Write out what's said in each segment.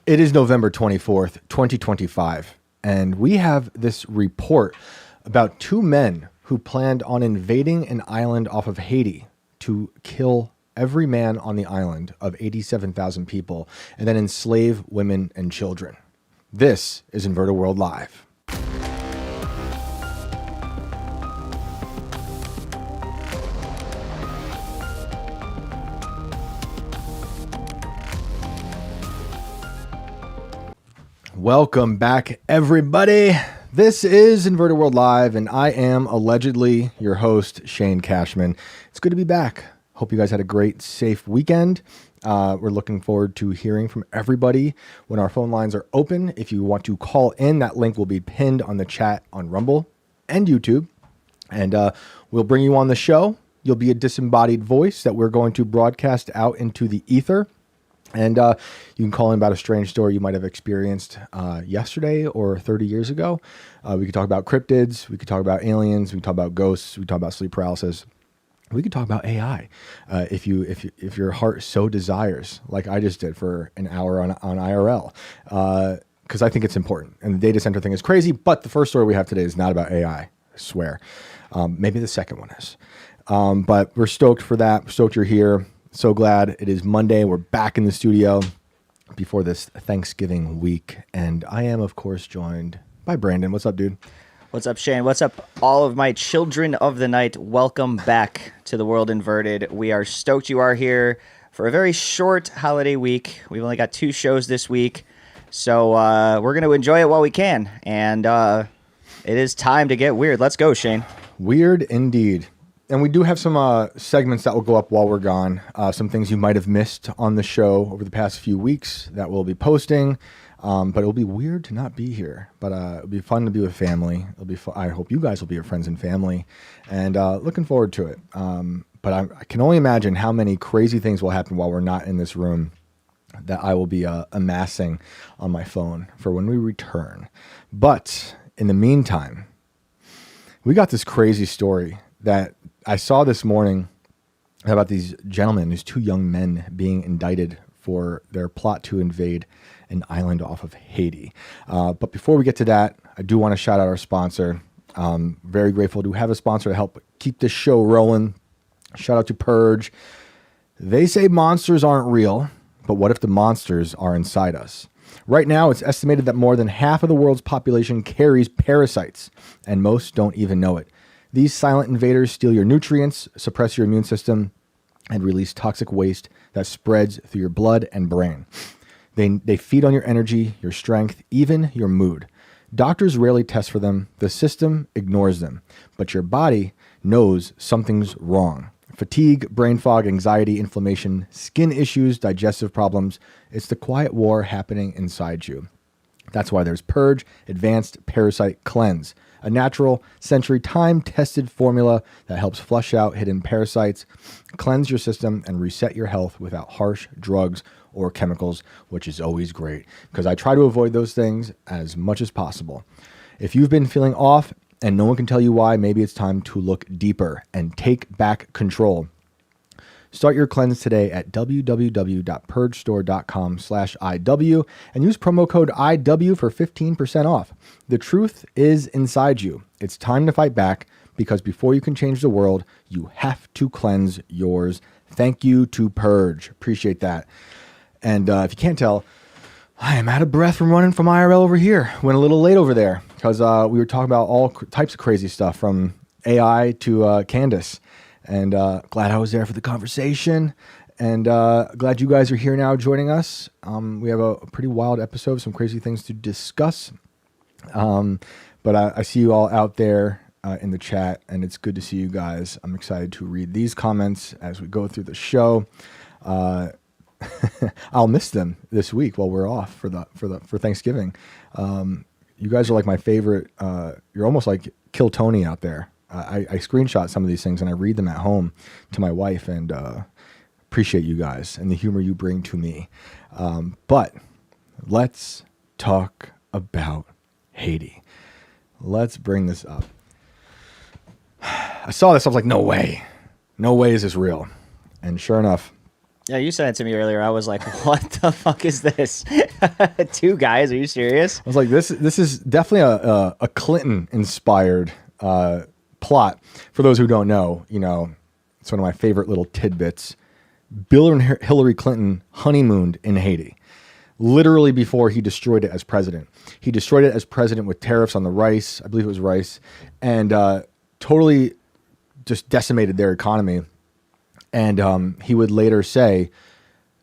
It is November 24th, 2025, and we have this report about two men who planned on invading an island off of Haiti to kill every man on the island of 87,000 people and then enslave women and children. This is Inverted World Live. Welcome back, everybody. This is Inverted World Live, and I am allegedly your host, Shane Cashman. It's good to be back. Hope you guys had a great, safe weekend. We're looking forward to hearing from everybody when our phone lines are open. If you want to call in, that link will be pinned on the chat on Rumble and YouTube, and we'll bring you on the show. You'll be a disembodied voice that we're going to broadcast out into the ether. And you can call in about a strange story you might have experienced yesterday or 30 years ago. We could talk about cryptids. We could talk about aliens. We could talk about ghosts. We could talk about sleep paralysis. We could talk about AI if your heart so desires, like I just did for an hour on IRL, because I think it's important. And the data center thing is crazy. But the first story we have today is not about AI, I swear. Maybe the second one is. But we're stoked for that. We're stoked you're here. So glad it is Monday. We're back in the studio before this Thanksgiving week. And I am, of course, joined by Brandon. What's up, dude? What's up, Shane? What's up, all of my children of the night? Welcome back to the World Inverted. We are stoked you are here for a very short holiday week. We've only got 2 shows this week. So we're going to enjoy it while we can. And it is time to get weird. Let's go, Shane. Weird indeed. And we do have some segments that will go up while we're gone. Some things you might have missed on the show over the past few weeks that we'll be posting. But it'll be weird to not be here. But it'll be fun to be with family. It'll be I hope you guys will be your friends and family. And looking forward to it. But I can only imagine how many crazy things will happen while we're not in this room that I will be amassing on my phone for when we return. But in the meantime, we got this crazy story that I saw this morning about these gentlemen, these 2 young men being indicted for their plot to invade an island off of Haiti. But before we get to that, I do want to shout out our sponsor. Very grateful to have a sponsor to help keep this show rolling. Shout out to Purge. They say monsters aren't real, but what if the monsters are inside us? Right now, it's estimated that more than half of the world's population carries parasites, and most don't even know it. These silent invaders steal your nutrients, suppress your immune system, and release toxic waste that spreads through your blood and brain. They feed on your energy, your strength, even your mood. Doctors rarely test for them. The system ignores them. But your body knows something's wrong. Fatigue, brain fog, anxiety, inflammation, skin issues, digestive problems. It's the quiet war happening inside you. That's why there's Purge Advanced Parasite Cleanse, a natural, century time-tested formula that helps flush out hidden parasites, cleanse your system, and reset your health without harsh drugs or chemicals, which is always great because I try to avoid those things as much as possible. If you've been feeling off and no one can tell you why, maybe it's time to look deeper and take back control. Start your cleanse today at www.purgestore.com/IW and use promo code IW for 15% off. The truth is inside you. It's time to fight back because before you can change the world, you have to cleanse yours. Thank you to Purge. Appreciate that. And if you can't tell, I am out of breath from running from IRL over here. Went a little late over there because we were talking about all types of crazy stuff from AI to Candace. And glad I was there for the conversation. And glad you guys are here now joining us. We have a pretty wild episode, some crazy things to discuss. But I see you all out there in the chat, and it's good to see you guys. I'm excited to read these comments as we go through the show. I'll miss them this week while we're off for Thanksgiving. You guys are like my favorite. You're almost like Kill Tony out there. I screenshot some of these things and I read them at home to my wife and appreciate you guys and the humor you bring to me. But let's talk about Haiti. Let's bring this up. I saw this. I was like, no way is this real. And sure enough, Yeah, you sent it to me earlier. I was like, what the fuck is this? 2 guys? Are you serious? I was like, this is definitely a Clinton-inspired plot. For those who don't know, it's one of my favorite little tidbits. Bill and Hillary Clinton honeymooned in Haiti, literally before he destroyed it as president. He destroyed it as president with tariffs on the rice, I believe it was rice, and totally just decimated their economy. And he would later say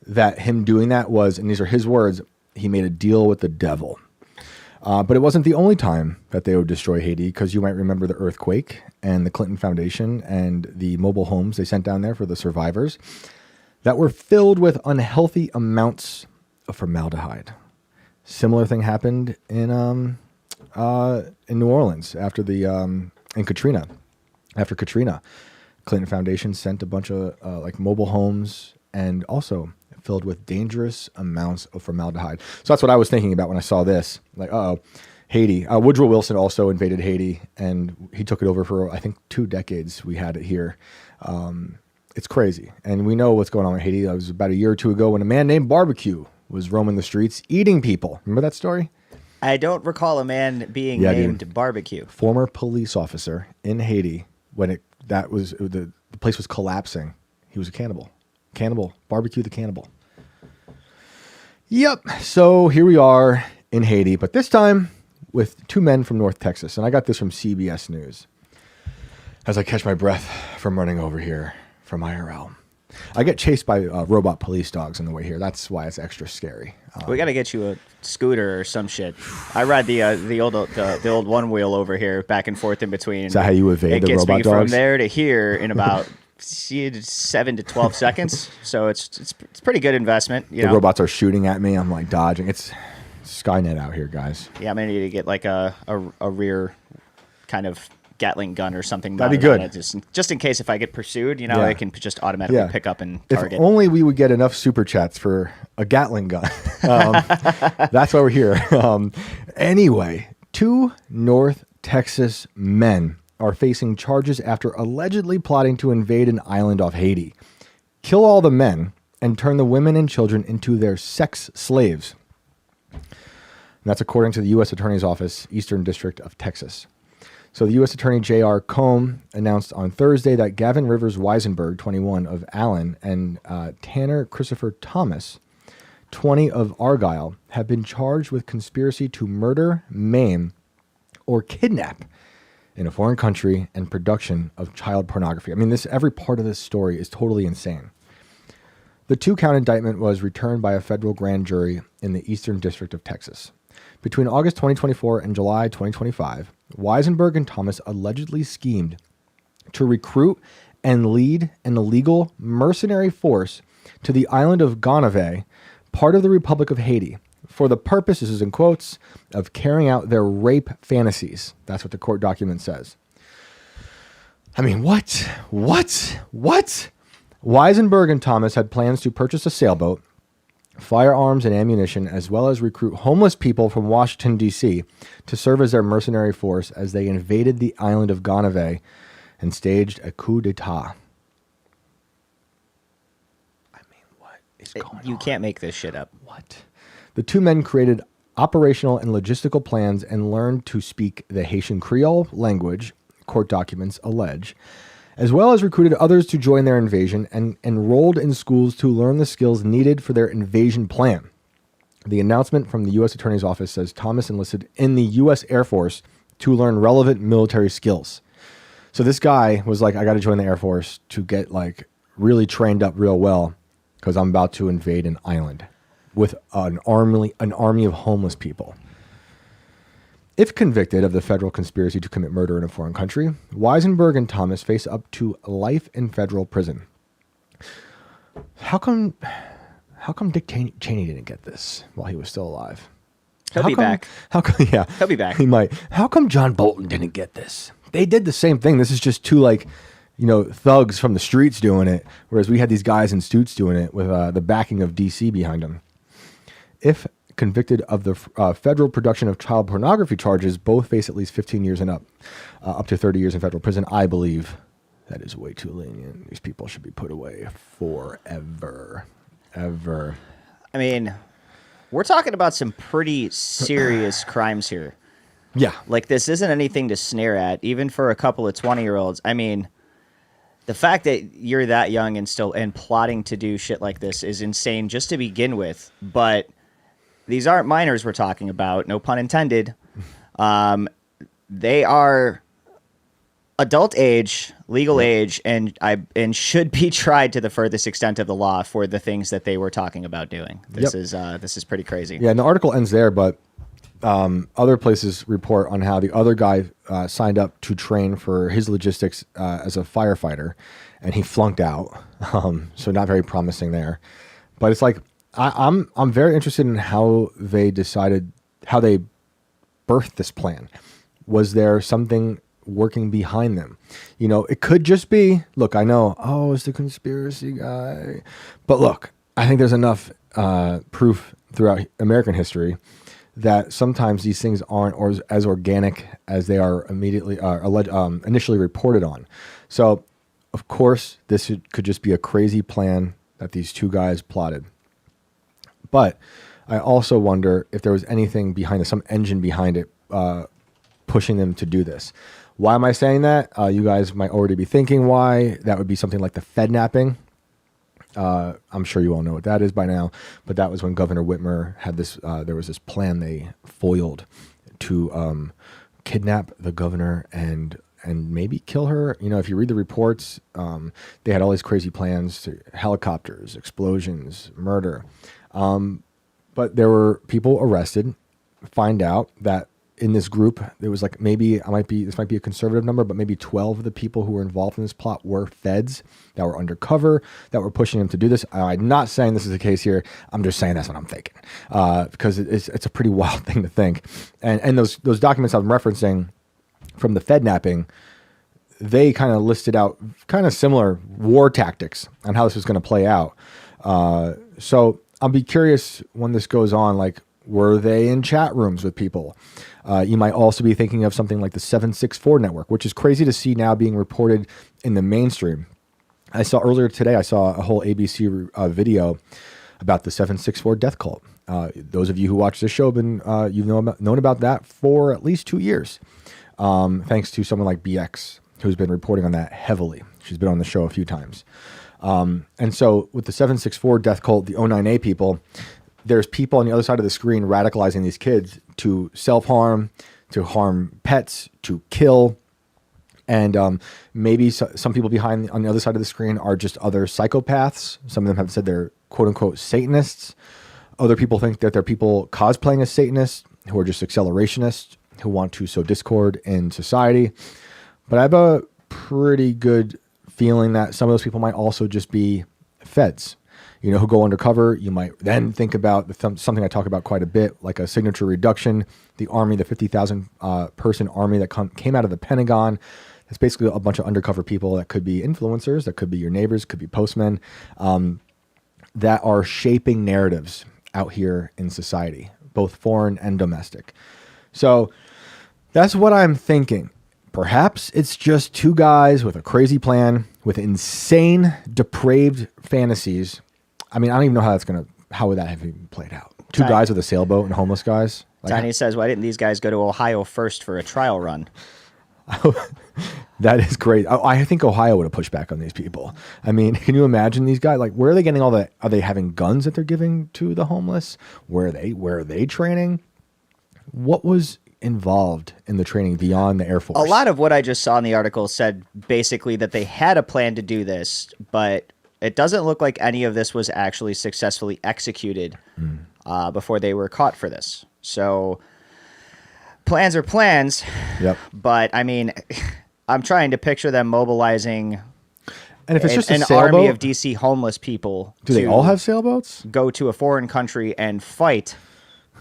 that him doing that was, and these are his words, he made a deal with the devil. But it wasn't the only time that they would destroy Haiti, because you might remember the earthquake and the Clinton Foundation and the mobile homes they sent down there for the survivors that were filled with unhealthy amounts of formaldehyde. Similar thing happened in New Orleans after in Katrina. After Katrina, Clinton Foundation sent a bunch of mobile homes and also filled with dangerous amounts of formaldehyde. So that's what I was thinking about when I saw this. Like, Haiti. Woodrow Wilson also invaded Haiti, and he took it over for, I think, 2 decades. We had it here. It's crazy. And we know what's going on in Haiti. That was about a year or 2 ago when a man named Barbecue was roaming the streets, eating people. Remember that story? I don't recall a man being named Barbecue. Former police officer in Haiti when the place was collapsing. He was a cannibal. Barbecue the cannibal. Yep. So here we are in Haiti, but this time with 2 men from North Texas. And I got this from CBS News as I catch my breath from running over here from IRL. I get chased by robot police dogs on the way here. That's why it's extra scary. We got to get you a scooter or some shit. I ride the old one wheel over here, back and forth in between. Is that how you evade the robot dogs? It gets me from there to here in about 7 to 12 seconds. So it's pretty good investment. The robots are shooting at me. I'm like dodging. It's Skynet out here, guys. Yeah, I'm gonna need to get like a rear kind of Gatling gun or something. That'd be good. Just in case if I get pursued, I can just automatically pick up and target. If only we would get enough super chats for a Gatling gun. That's why we're here. Anyway, 2 North Texas men are facing charges after allegedly plotting to invade an island off Haiti, kill all the men, and turn the women and children into their sex slaves. And that's according to the U.S. Attorney's Office, Eastern District of Texas. So the U.S. Attorney J.R. Combe announced on Thursday that Gavin Rivers Weisenberg, 21, of Allen, and Tanner Christopher Thomas, 20, of Argyle, have been charged with conspiracy to murder, maim, or kidnap in a foreign country and production of child pornography. I mean, every part of this story is totally insane. The 2-count indictment was returned by a federal grand jury in the Eastern District of Texas. Between August 2024 and July 2025, Weisenberg and Thomas allegedly schemed to recruit and lead an illegal mercenary force to the island of Gonave, part of the Republic of Haiti, for the purpose, this is in quotes, of carrying out their rape fantasies. That's what the court document says. I mean, what? Weisenberg and Thomas had plans to purchase a sailboat, firearms and ammunition, as well as recruit homeless people from Washington, D.C. to serve as their mercenary force as they invaded the island of Gonave and staged a coup d'etat. I mean, what is going on? You can't make this shit up. What? The 2 men created operational and logistical plans and learned to speak the Haitian Creole language, court documents allege, as well as recruited others to join their invasion and enrolled in schools to learn the skills needed for their invasion plan. The announcement from the U.S. Attorney's Office says Thomas enlisted in the U.S. Air Force to learn relevant military skills. So this guy was like, I got to join the Air Force to get really trained up real well because I'm about to invade an island with an army of homeless people. If convicted of the federal conspiracy to commit murder in a foreign country, Weisenberg and Thomas face up to life in federal prison. How come Dick Cheney didn't get this while he was still alive? He'll be back. He'll be back. He might. How come John Bolton didn't get this? They did the same thing. This is just 2 thugs from the streets doing it, whereas we had these guys in suits doing it with the backing of DC behind them. If convicted of the federal production of child pornography charges, both face at least 15 years and up to 30 years in federal prison, I believe That is way too lenient. These people should be put away forever. Ever. I mean, we're talking about some pretty serious crimes here. Yeah. Like, this isn't anything to snare at, even for a couple of 20-year-olds. I mean, the fact that you're that young and plotting to do shit like this is insane just to begin with. But these aren't minors we're talking about, no pun intended. They are adult age, legal age, and should be tried to the furthest extent of the law for the things that they were talking about doing. This is pretty crazy. Yeah, and the article ends there, but other places report on how the other guy signed up to train for his logistics as a firefighter, and he flunked out. So not very promising there. But it's like I'm very interested in how they birthed this plan. Was there something working behind them? You know, it could just be, look, I know, it's the conspiracy guy. But look, I think there's enough proof throughout American history that sometimes these things aren't as organic as they are initially reported on. So, of course, this could just be a crazy plan that these two guys plotted. But I also wonder if there was anything behind this, some engine behind it, pushing them to do this. Why am I saying that? You guys might already be thinking why. That would be something like the Fednapping. I'm sure you all know what that is by now, but that was when Governor Whitmer had this, there was this plan they foiled to kidnap the governor and maybe kill her. You know, if you read the reports, they had all these crazy plans, helicopters, explosions, murder. But there were people arrested, find out that in this group, there was like this might be a conservative number, but maybe 12 of the people who were involved in this plot were feds that were undercover, that were pushing them to do this. I'm not saying this is the case here. I'm just saying that's what I'm thinking, because it's a pretty wild thing to think. And those documents I'm referencing from the Fednapping, they kind of listed out kind of similar war tactics on how this was going to play out. So I'll be curious when this goes on, like, were they in chat rooms with people? You might also be thinking of something like the 764 network, which is crazy to see now being reported in the mainstream. Earlier today, I saw a whole ABC video about the 764 death cult. Those of you who watch this show have known about that for at least 2 years, thanks to someone like BX, who's been reporting on that heavily. She's been on the show a few times. And so with the 764 death cult, the 09A people, there's people on the other side of the screen radicalizing these kids to self-harm, to harm pets, to kill. And maybe some people behind on the other side of the screen are just other psychopaths. Some of them have said they're quote-unquote Satanists. Other people think that they're people cosplaying as Satanists who are just accelerationists who want to sow discord in society. But I have a pretty good feeling that some of those people might also just be feds, you know, who go undercover. You might then think about something I talk about quite a bit, like a signature reduction, the army, the 50,000 person army that came out of the Pentagon. It's basically a bunch of undercover people that could be influencers, that could be your neighbors, could be postmen, that are shaping narratives out here in society, both foreign and domestic. So that's what I'm thinking. Perhaps it's just two guys with a crazy plan, with insane, depraved fantasies. I mean, I don't even know how would that have even played out? Two guys with a sailboat and homeless guys? Tiny says, why didn't these guys go to Ohio first for a trial run? That is great. I think Ohio would have pushed back on these people. I mean, can you imagine these guys? Like, where are they getting all the? Are they having guns that they're giving to the homeless? Where are they training? What was involved in the training beyond the Air Force? A lot of what I just saw in the article said basically that they had a plan to do this, but it doesn't look like any of this was actually successfully executed before they were caught for this. So plans are plans. Yep. But I mean, I'm trying to picture them mobilizing and if it's just an army of DC homeless people. Do they all have sailboats? Go to a foreign country and fight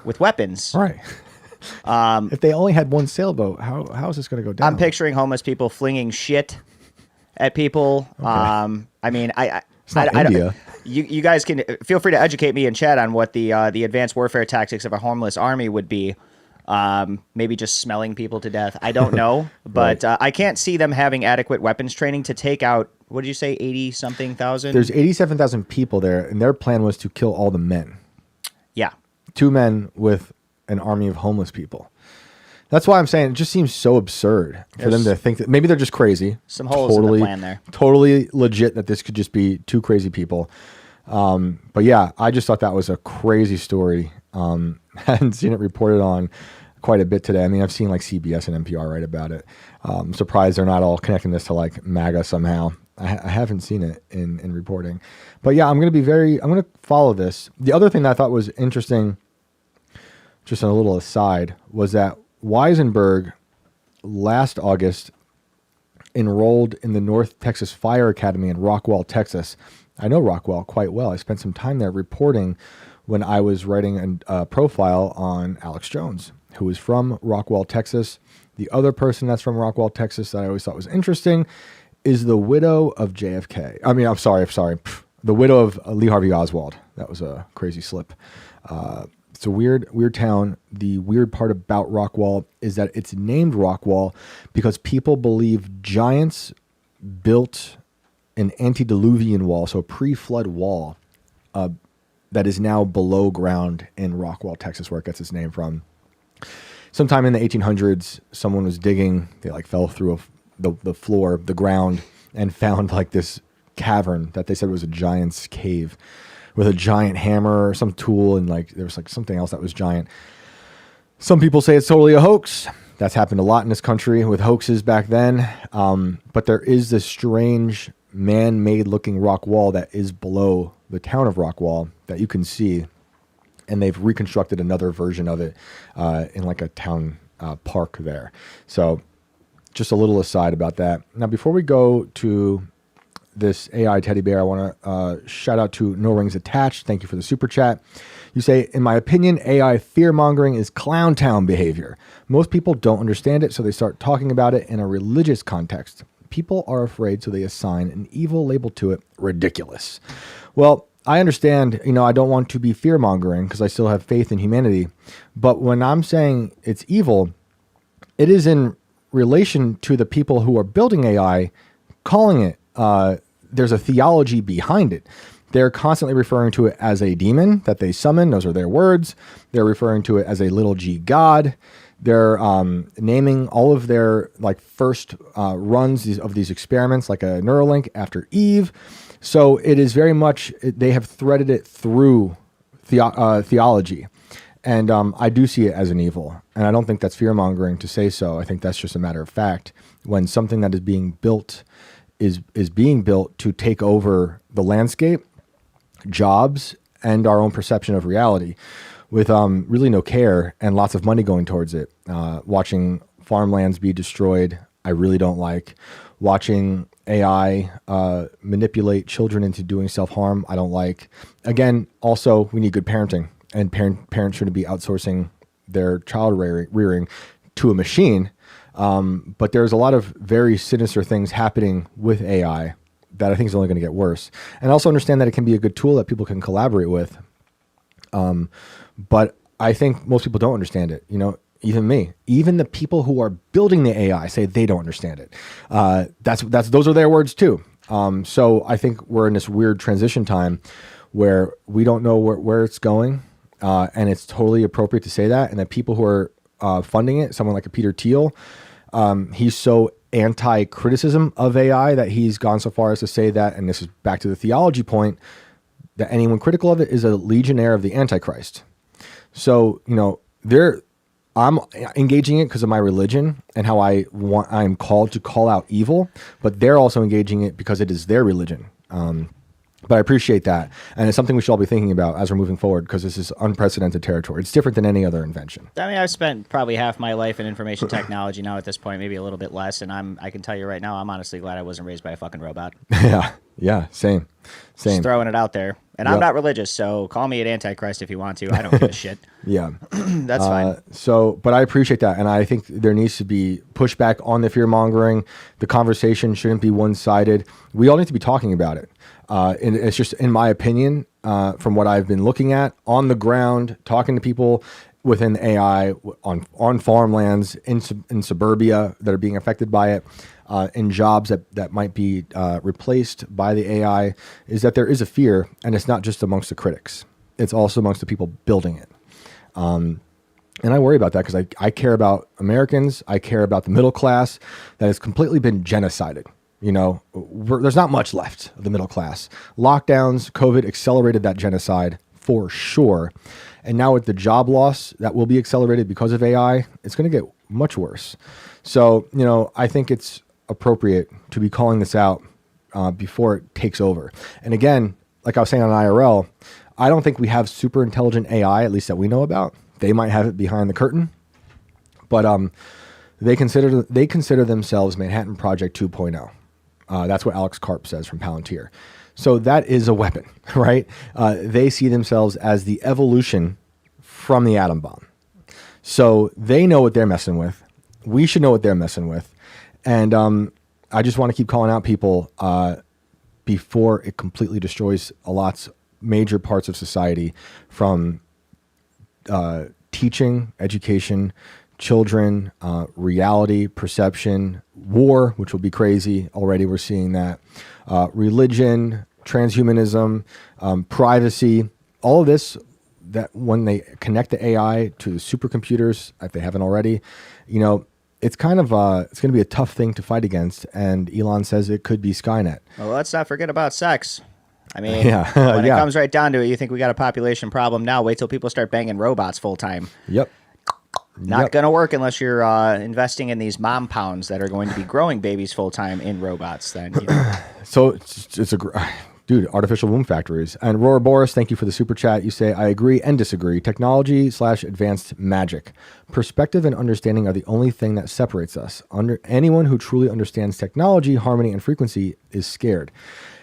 with weapons. Right. If they only had one sailboat, how is this going to go down? I'm picturing homeless people flinging shit at people. Okay. I mean, it's not India. You guys can feel free to educate me in chat on what the advanced warfare tactics of a homeless army would be. Maybe just smelling people to death. I don't know, but I can't see them having adequate weapons training to take out, what did you say, 80-something thousand? There's 87,000 people there, and their plan was to kill all the men. Yeah. 2 men with an army of homeless people. That's why I'm saying it just seems so absurd for them to think that maybe they're just crazy. Some holes in the plan there. Totally legit that this could just be 2 crazy people. But yeah, I just thought that was a crazy story. Hadn't seen it reported on quite a bit today. I mean, I've seen like CBS and NPR write about it. I'm surprised they're not all connecting this to like MAGA somehow. I haven't seen it in reporting. But yeah, I'm going to follow this. The other thing that I thought was interesting, just a little aside, was that Weisenberg last August enrolled in the North Texas Fire Academy in Rockwall, Texas. I know Rockwall quite well. I spent some time there reporting when I was writing a profile on Alex Jones, who is from Rockwall, Texas. The other person that's from Rockwall, Texas that I always thought was interesting is the widow of JFK. I mean, I'm sorry. The widow of Lee Harvey Oswald. That was a crazy slip. It's a weird town. The weird part about Rockwall is that it's named Rockwall because people believe giants built an antediluvian wall, so a pre-flood wall, that is now below ground in Rockwall, Texas, where it gets its name from. Sometime in the 1800s, someone was digging. They like fell through the floor, the ground, and found like this cavern that they said was a giant's cave, with a giant hammer or some tool, and like there was like something else that was giant. Some people say it's totally a hoax. That's happened a lot in this country with hoaxes back then. But there is this strange man-made looking rock wall that is below the town of Rockwall that you can see, and they've reconstructed another version of it in like a town park there. So just a little aside about that. Now, before we go to this AI teddy bear, I want to shout out to No Rings Attached. Thank you for the super chat. You say, in my opinion, AI fear-mongering is clown town behavior. Most people don't understand it, so they start talking about it in a religious context. People are afraid, so they assign an evil label to it. Ridiculous. Well, I understand, I don't want to be fear-mongering because I still have faith in humanity. But when I'm saying it's evil, it is in relation to the people who are building AI, calling it there's a theology behind it. They're constantly referring to it as a demon that they summon. Those are their words. They're referring to it as a little g god. They're naming all of their like first runs of these experiments like a Neuralink after Eve. So it is very much, they have threaded it through theology. And I do see it as an evil. And I don't think that's fear-mongering to say so. I think that's just a matter of fact. When something that is being built is being built to take over the landscape, jobs, and our own perception of reality with really no care and lots of money going towards it. Watching farmlands be destroyed, I really don't like. Watching AI manipulate children into doing self-harm, I don't like. Again, also, we need good parenting. And parents shouldn't be outsourcing their child rearing to a machine. But there's a lot of very sinister things happening with AI that I think is only going to get worse. And also understand that it can be a good tool that people can collaborate with. But I think most people don't understand it. Even me, even the people who are building the AI say they don't understand it. Those are their words too. So I think we're in this weird transition time where we don't know where it's going. And it's totally appropriate to say that. And the people who are funding it, someone like a Peter Thiel, he's so anti-criticism of AI that he's gone so far as to say that, and this is back to the theology point, that anyone critical of it is a legionnaire of the Antichrist. So, I'm engaging it because of my religion and how I'm called to call out evil, but they're also engaging it because it is their religion. But I appreciate that. And it's something we should all be thinking about as we're moving forward because this is unprecedented territory. It's different than any other invention. I mean, I've spent probably half my life in information technology now at this point, maybe a little bit less. And I can tell you right now, I'm honestly glad I wasn't raised by a fucking robot. Yeah, same. Just throwing it out there. And I'm not religious, so call me an Antichrist if you want to. I don't give a shit. Yeah. That's fine. But I appreciate that. And I think there needs to be pushback on the fear-mongering. The conversation shouldn't be one-sided. We all need to be talking about it. And it's just, in my opinion, from what I've been looking at on the ground, talking to people within AI on farmlands in suburbia that are being affected by it, in jobs that might be replaced by the AI, is that there is a fear, and it's not just amongst the critics. It's also amongst the people building it. And I worry about that because I care about Americans. I care about the middle class that has completely been genocided. There's not much left of the middle class. Lockdowns, COVID accelerated that genocide for sure. And now with the job loss that will be accelerated because of AI, it's going to get much worse. So, I think it's appropriate to be calling this out before it takes over. And again, like I was saying on IRL, I don't think we have super intelligent AI, at least that we know about. They might have it behind the curtain, but they consider themselves Manhattan Project 2.0. That's what Alex Karp says from Palantir. So that is a weapon, right? They see themselves as the evolution from the atom bomb. So they know what they're messing with. We should know what they're messing with. And I just want to keep calling out people before it completely destroys major parts of society, from teaching, education, children, reality, perception, war, which will be crazy. Already we're seeing that. Religion, transhumanism, privacy, all of this, that when they connect the AI to the supercomputers, if they haven't already, it's kind of it's going to be a tough thing to fight against. And Elon says it could be Skynet. Well, let's not forget about sex. I mean, Yeah. when it Yeah. comes right down to it, you think we got a population problem now. Wait till people start banging robots full time. Yep. Not going to work unless you're investing in these mom pounds that are going to be growing babies full time in robots. Then, So it's dude, artificial womb factories. And Roar Boris, thank you for the super chat. You say, I agree and disagree. Technology/advanced magic. Perspective and understanding are the only thing that separates us. Anyone who truly understands technology, harmony, and frequency is scared.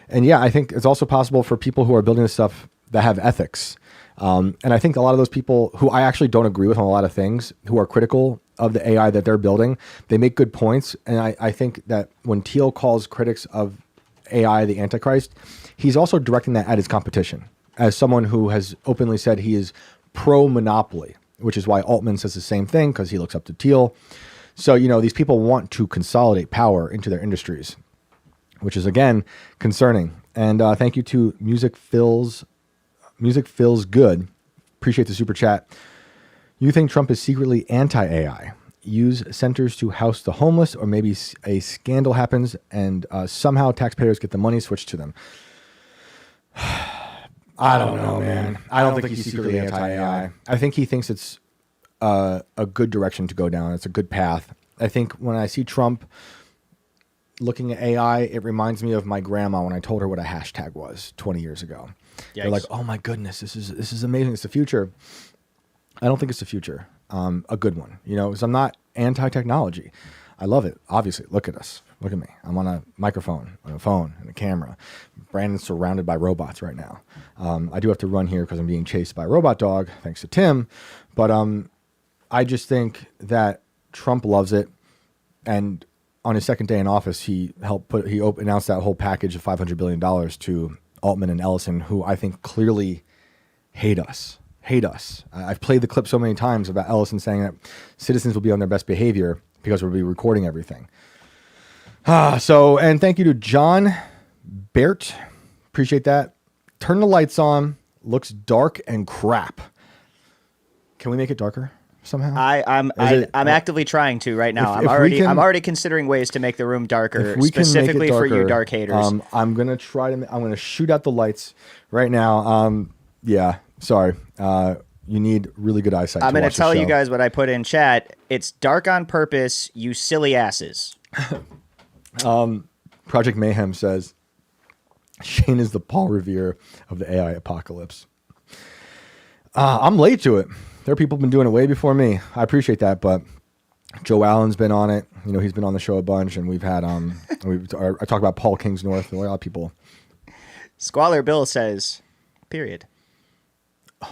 And yeah, I think it's also possible for people who are building this stuff that have ethics. And I think a lot of those people who I actually don't agree with on a lot of things, who are critical of the AI that they're building, they make good points. And I think that when Thiel calls critics of AI the Antichrist, he's also directing that at his competition, as someone who has openly said he is pro-monopoly, which is why Altman says the same thing, because he looks up to Thiel. So, these people want to consolidate power into their industries, which is, again, concerning. And thank you to Music Feels Good. Appreciate the super chat. You think Trump is secretly anti-AI? Use centers to house the homeless, or maybe a scandal happens and somehow taxpayers get the money switched to them. I don't know, man. I don't think he's secretly anti-AI. I think he thinks it's a good direction to go down. It's a good path. I think when I see Trump looking at AI, it reminds me of my grandma when I told her what a hashtag was 20 years ago. Yikes. They're like, oh my goodness, this is amazing. It's the future. I don't think it's the future. A good one, because I'm not anti-technology. I love it. Obviously, look at us. Look at me. I'm on a microphone, on a phone, and a camera. Brandon's surrounded by robots right now. I do have to run here because I'm being chased by a robot dog, thanks to Tim. But I just think that Trump loves it. And on his second day in office, he announced that whole package of $500 billion to Altman and Ellison, who I think clearly hate us. I've played the clip so many times about Ellison saying that citizens will be on their best behavior because we'll be recording everything. And thank you to John Bert. Appreciate that. Turn the lights on. Looks dark and crap. Can we make it darker somehow? I'm actively trying to right now. I'm already considering ways to make the room darker, specifically for you dark haters. I'm gonna shoot out the lights right now. Yeah. Sorry. You need really good eyesight. I'm going to tell you guys what I put in chat. It's dark on purpose, you silly asses. Project Mayhem says, Shane is the Paul Revere of the AI apocalypse. I'm late to it. There are people who've been doing it way before me. I appreciate that, but Joe Allen's been on it. He's been on the show a bunch, and we've had I talk about Paul Kingsnorth. A lot of people. Squalor Bill says, period.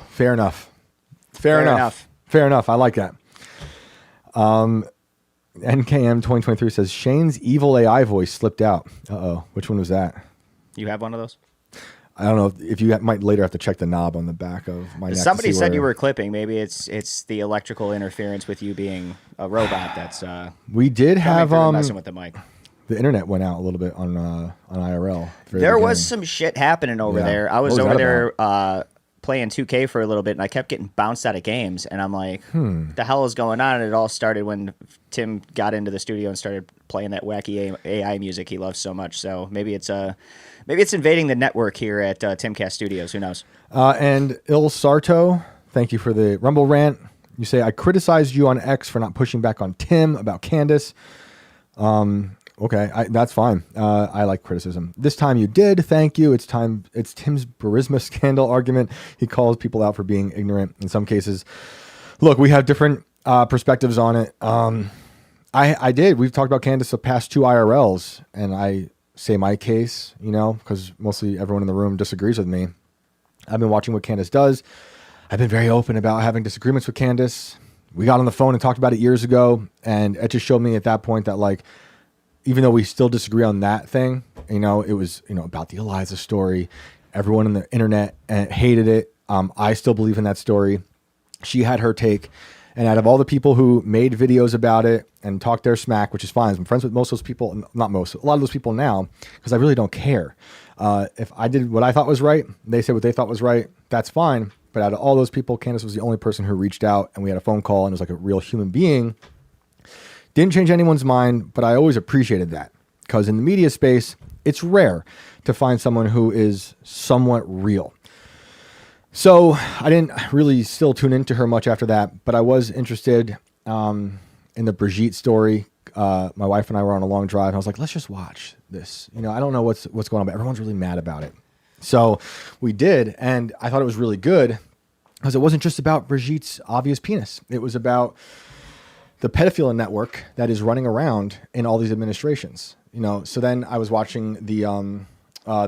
Fair enough. Fair enough. I like that. NKM 2023 says Shane's evil AI voice slipped out. Uh-oh. Which one was that? You have one of those? I don't know if you might later have to check the knob on the back of my neck. Somebody said you were clipping. Maybe it's the electrical interference with you being a robot that's we did have messing with the mic. The internet went out a little bit on IRL. There was some shit happening over there. I was over there playing 2K for a little bit, and I kept getting bounced out of games. And I'm like, what the hell is going on? And it all started when Tim got into the studio and started playing that wacky AI music he loves so much. So maybe it's invading the network here at Timcast Studios. Who knows? And Il Sarto, thank you for the Rumble rant. You say, I criticized you on X for not pushing back on Tim about Candace. Okay, that's fine. I like criticism. This time you did. Thank you. It's Tim's Burisma scandal argument. He calls people out for being ignorant in some cases. Look, we have different perspectives on it. I did. We've talked about Candace the past 2 IRLs, and I say my case, because mostly everyone in the room disagrees with me. I've been watching what Candace does. I've been very open about having disagreements with Candace. We got on the phone and talked about it years ago, and it just showed me at that point that, like, even though we still disagree on that thing, it was, about the Eliza story. Everyone on the internet hated it. I still believe in that story. She had her take. And out of all the people who made videos about it and talked their smack, which is fine, I'm friends with most of those people, not most, a lot of those people now, because I really don't care. If I did what I thought was right, they said what they thought was right, that's fine. But out of all those people, Candace was the only person who reached out, and we had a phone call, and it was like a real human being. Didn't change anyone's mind, but I always appreciated that, because in the media space, it's rare to find someone who is somewhat real. So I didn't really still tune into her much after that, but I was interested in the Brigitte story. My wife and I were on a long drive, and I was like, let's just watch this. I don't know what's going on, but everyone's really mad about it. So we did, and I thought it was really good, because it wasn't just about Brigitte's obvious penis. It was about the pedophilia network that is running around in all these administrations. So then I was watching the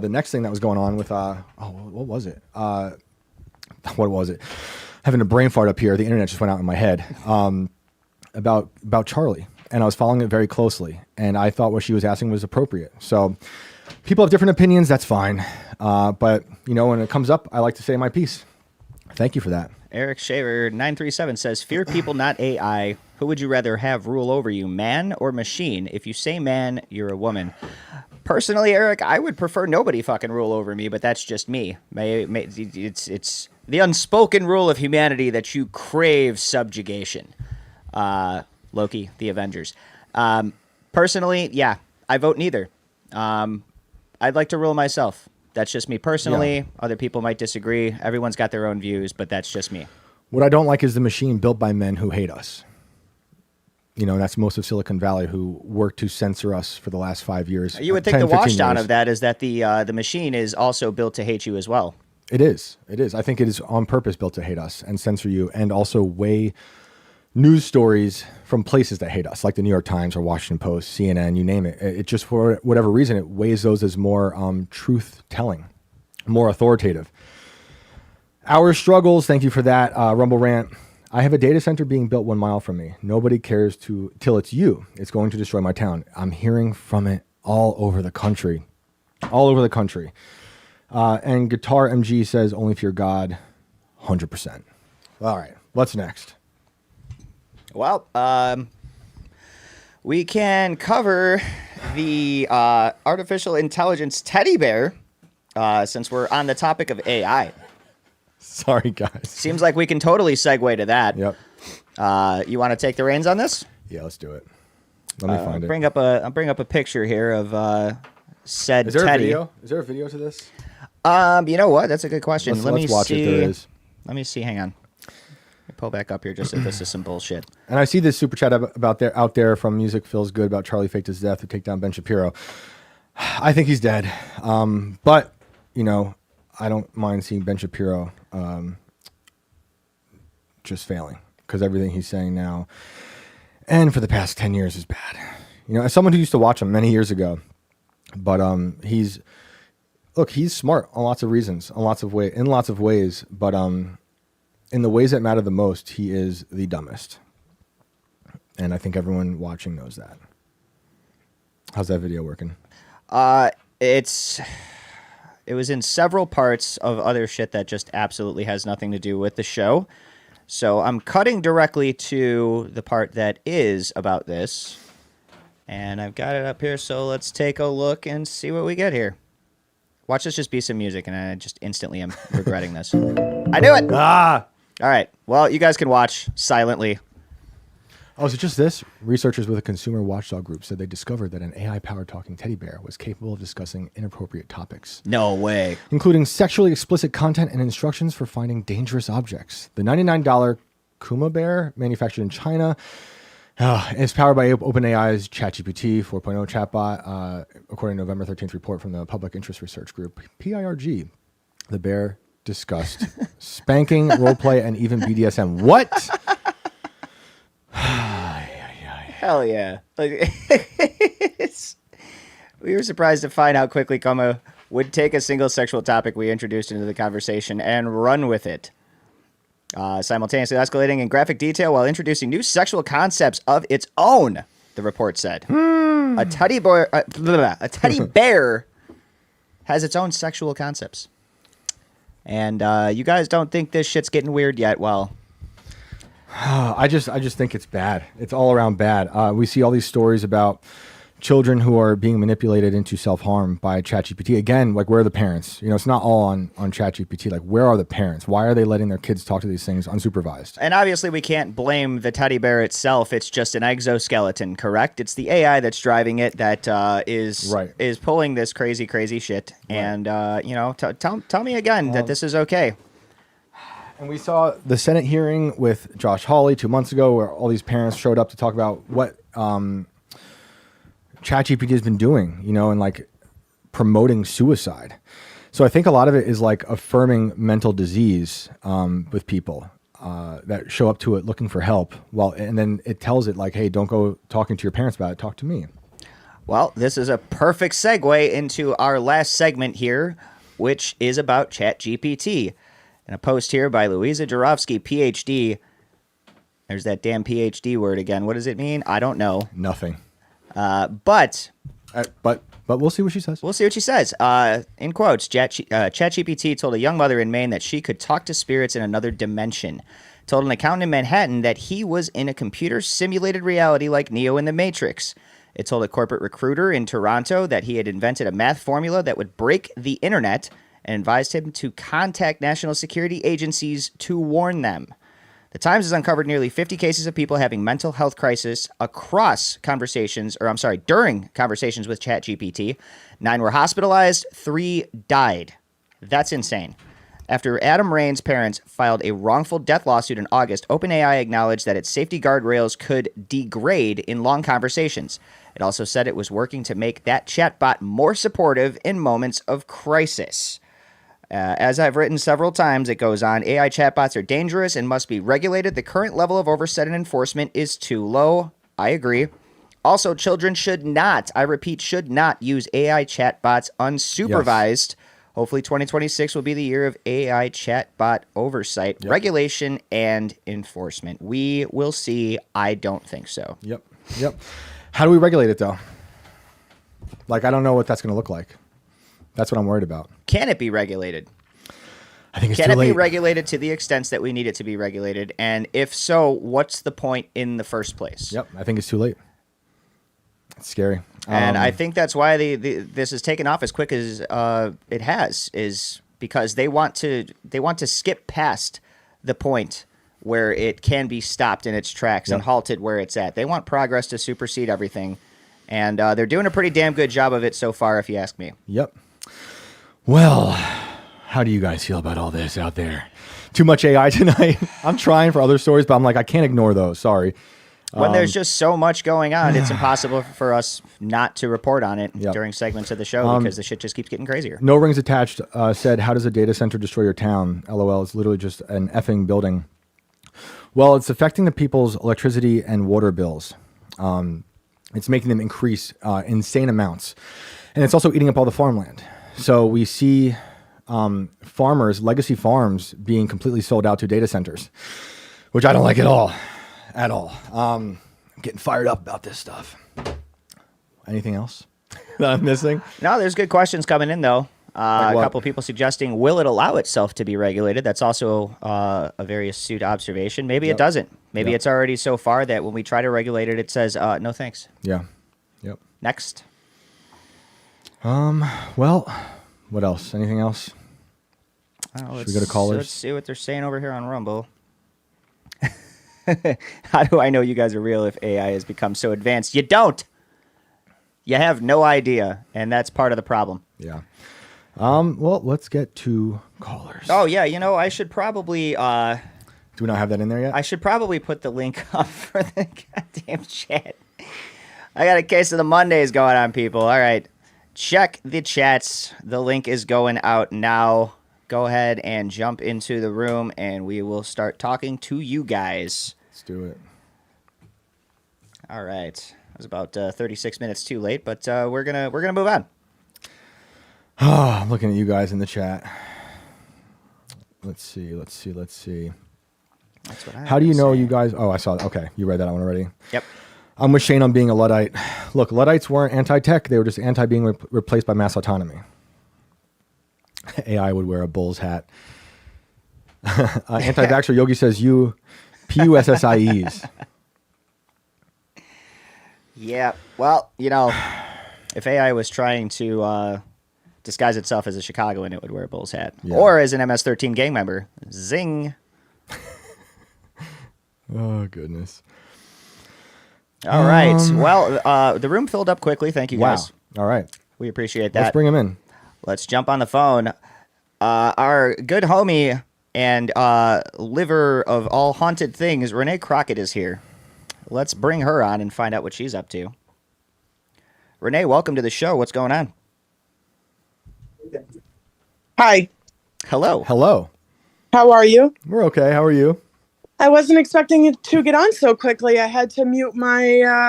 next thing that was going on with what was it? What was it? Having a brain fart up here. The internet just went out in my head. About Charlie, and I was following it very closely, and I thought what she was asking was appropriate. So people have different opinions. That's fine, but when it comes up, I like to say my piece. Thank you for that. Eric Shaver 937 says, "Fear people, not AI. Who would you rather have rule over you, man or machine? If you say man, you're a woman." Personally, Eric, I would prefer nobody fucking rule over me, but that's just me. It's the unspoken rule of humanity that you crave subjugation. Loki, the Avengers. Personally, yeah, I vote neither. I'd like to rule myself. That's just me personally. Yeah. Other people might disagree. Everyone's got their own views, but that's just me. What I don't like is the machine built by men who hate us. That's most of Silicon Valley, who worked to censor us for the last 5 years. You would think the washdown of that is that the machine is also built to hate you as well. It is. I think it is on purpose built to hate us and censor you, and also weigh news stories from places that hate us, like the New York Times or Washington Post, CNN, you name it. It just, for whatever reason, it weighs those as more truth-telling, more authoritative. Our struggles, thank you for that, Rumble Rant. I have a data center being built 1 mile from me. Nobody cares till it's you. It's going to destroy my town. I'm hearing from it all over the country. All over the country. And Guitar MG says, only fear God, 100%. All right, what's next? Well, we can cover the artificial intelligence teddy bear, since we're on the topic of AI. Sorry, guys. Seems like we can totally segue to that. Yep. You want to take the reins on this? Yeah, let's do it. Let me find it. I'll bring up a picture here of said Is there teddy. A video? Is there a video to this? You know what? That's a good question. Let's watch it. There is. Let me see. Hang on. Let me pull back up here just if this is some bullshit. And I see this super chat out there from Music Feels Good about Charlie faked his death to take down Ben Shapiro. I think he's dead. But, I don't mind seeing Ben Shapiro just failing, because everything he's saying now and for the past 10 years is bad. As someone who used to watch him many years ago, but he's smart on lots of reasons, in lots of ways, but in the ways that matter the most, he is the dumbest. And I think everyone watching knows that. How's that video working? It's it was in several parts of other shit that just absolutely has nothing to do with the show. So I'm cutting directly to the part that is about this. And I've got it up here, so let's take a look and see what we get here. Watch this just be some music, and I just instantly am regretting this. I knew it! Ah! All right. Well, you guys can watch silently. Oh, is it just this? Researchers with a consumer watchdog group said they discovered that an AI-powered talking teddy bear was capable of discussing inappropriate topics, No way. including sexually explicit content and instructions for finding dangerous objects. The $99 Kuma bear, manufactured in China, is powered by OpenAI's ChatGPT 4.0 chatbot, according to November 13th report from the Public Interest Research Group, PIRG. The bear discussed spanking, roleplay, and even BDSM. What? Hell yeah. Like, we were surprised to find how quickly Kuma would take a single sexual topic we introduced into the conversation and run with it. Simultaneously escalating in graphic detail while introducing new sexual concepts of its own, the report said. A teddy bear has its own sexual concepts. And you guys don't think this shit's getting weird yet? Well, I just think it's bad. It's all around bad. We see all these stories about children who are being manipulated into self-harm by ChatGPT. Again, like, where are the parents? You know, it's not all on ChatGPT. Like, where are the parents? Why are they letting their kids talk to these things unsupervised? and obviously we can't blame the teddy bear itself. It's just an exoskeleton, correct? It's the AI that's driving it that is pulling this crazy shit. Right. And, tell me again that this is okay. And we saw the Senate hearing with Josh Hawley 2 months ago, where all these parents showed up to talk about what ChatGPT has been doing, and like promoting suicide. So I think a lot of it is like affirming mental disease with people that show up to it looking for help. And then it tells it like, hey, don't go talking to your parents about it. Talk to me. Well, this is a perfect segue into our last segment here, which is about ChatGPT. And a post here by Louisa Jarofsky, PhD. There's that damn PhD word again. What does it mean? I don't know. Nothing. But we'll see what she says. We'll see what she says. In quotes, ChatGPT told a young mother in Maine that she could talk to spirits in another dimension. Told an accountant in Manhattan that he was in a computer-simulated reality like Neo in the Matrix. It told a corporate recruiter in Toronto that he had invented a math formula that would break the internet and advised him to contact national security agencies to warn them. The Times has uncovered nearly 50 cases of people having mental health crisis during conversations with ChatGPT. 9 were hospitalized, 3 died. That's insane. After Adam Rain's parents filed a wrongful death lawsuit in August, OpenAI acknowledged that its safety guardrails could degrade in long conversations. It also said it was working to make that chatbot more supportive in moments of crisis. As I've written several times, it goes on, AI chatbots are dangerous and must be regulated. The current level of oversight and enforcement is too low. I agree. Also, children should not, I repeat, should not use AI chatbots unsupervised. Yes. Hopefully 2026 will be the year of AI chatbot oversight, regulation, and enforcement. We will see. I don't think so. Yep. How do we regulate it, though? Like, I don't know what that's going to look like. That's what I'm worried about. Can it be regulated? I think it's too late. Can it be regulated to the extent that we need it to be regulated? And if so, what's the point in the first place? Yep, I think it's too late. It's scary. And I think that's why this has taken off as quick as it has, is because they want to skip past the point where it can be stopped in its tracks and halted where it's at. They want progress to supersede everything. And they're doing a pretty damn good job of it so far, if you ask me. Yep. Well, how do you guys feel about all this out there? Too much AI tonight? I'm trying for other stories, but I'm like, I can't ignore those. Sorry. When there's just so much going on, it's impossible for us not to report on it during segments of the show because the shit just keeps getting crazier. No Rings Attached said, how does a data center destroy your town? LOL, it's literally just an effing building. Well, it's affecting the people's electricity and water bills. It's making them increase insane amounts. And it's also eating up all the farmland. So we see farmers, legacy farms, being completely sold out to data centers, which I don't like at all. I'm getting fired up about this stuff. Anything else that I'm missing? No, there's good questions coming in, though. Like A what? couple people suggesting, will it allow itself to be regulated? That's also a very astute observation. Maybe Yep. it doesn't. Maybe Yep. it's already so far that when we try to regulate it, it says, no thanks. Yeah. Yep. Next. Well, what else? Anything else? Should we go to callers? Let's see what they're saying over here on Rumble. How do I know you guys are real if AI has become so advanced? You don't. You have no idea, and that's part of the problem. Yeah. Well, let's get to callers. Oh yeah, I should probably Do we not have that in there yet? I should probably put the link up for the goddamn chat. I got a case of the Mondays going on, people. All right. Check the chats. The link is going out now. Go ahead and jump into the room, and we will start talking to you guys. Let's do it. All right. I was about 36 minutes too late, but we're gonna move on. Oh, I'm looking at you guys in the chat. Let's see. That's what I How do you know say. you guys? Oh, I saw it. Okay, you read that one already. Yep. I'm with Shane on being a Luddite. Look, Luddites weren't anti-tech. They were just anti-being replaced by mass autonomy. AI would wear a bull's hat. Anti-vaxxer Yogi says PUSSIEs. Yeah. Well, if AI was trying to disguise itself as a Chicagoan, it would wear a Bulls hat. Yeah. Or as an MS-13 gang member. Zing. Oh, goodness. All right. Well, the room filled up quickly. Thank you, guys. Wow. All right. We appreciate that. Let's bring him in. Let's jump on the phone. Our good homie and liver of all haunted things, Renee Crockett, is here. Let's bring her on and find out what she's up to. Renee, welcome to the show. What's going on? Hi, Hello. Hello. how are you? We're okay. How are you? I wasn't expecting it to get on so quickly. I had to mute my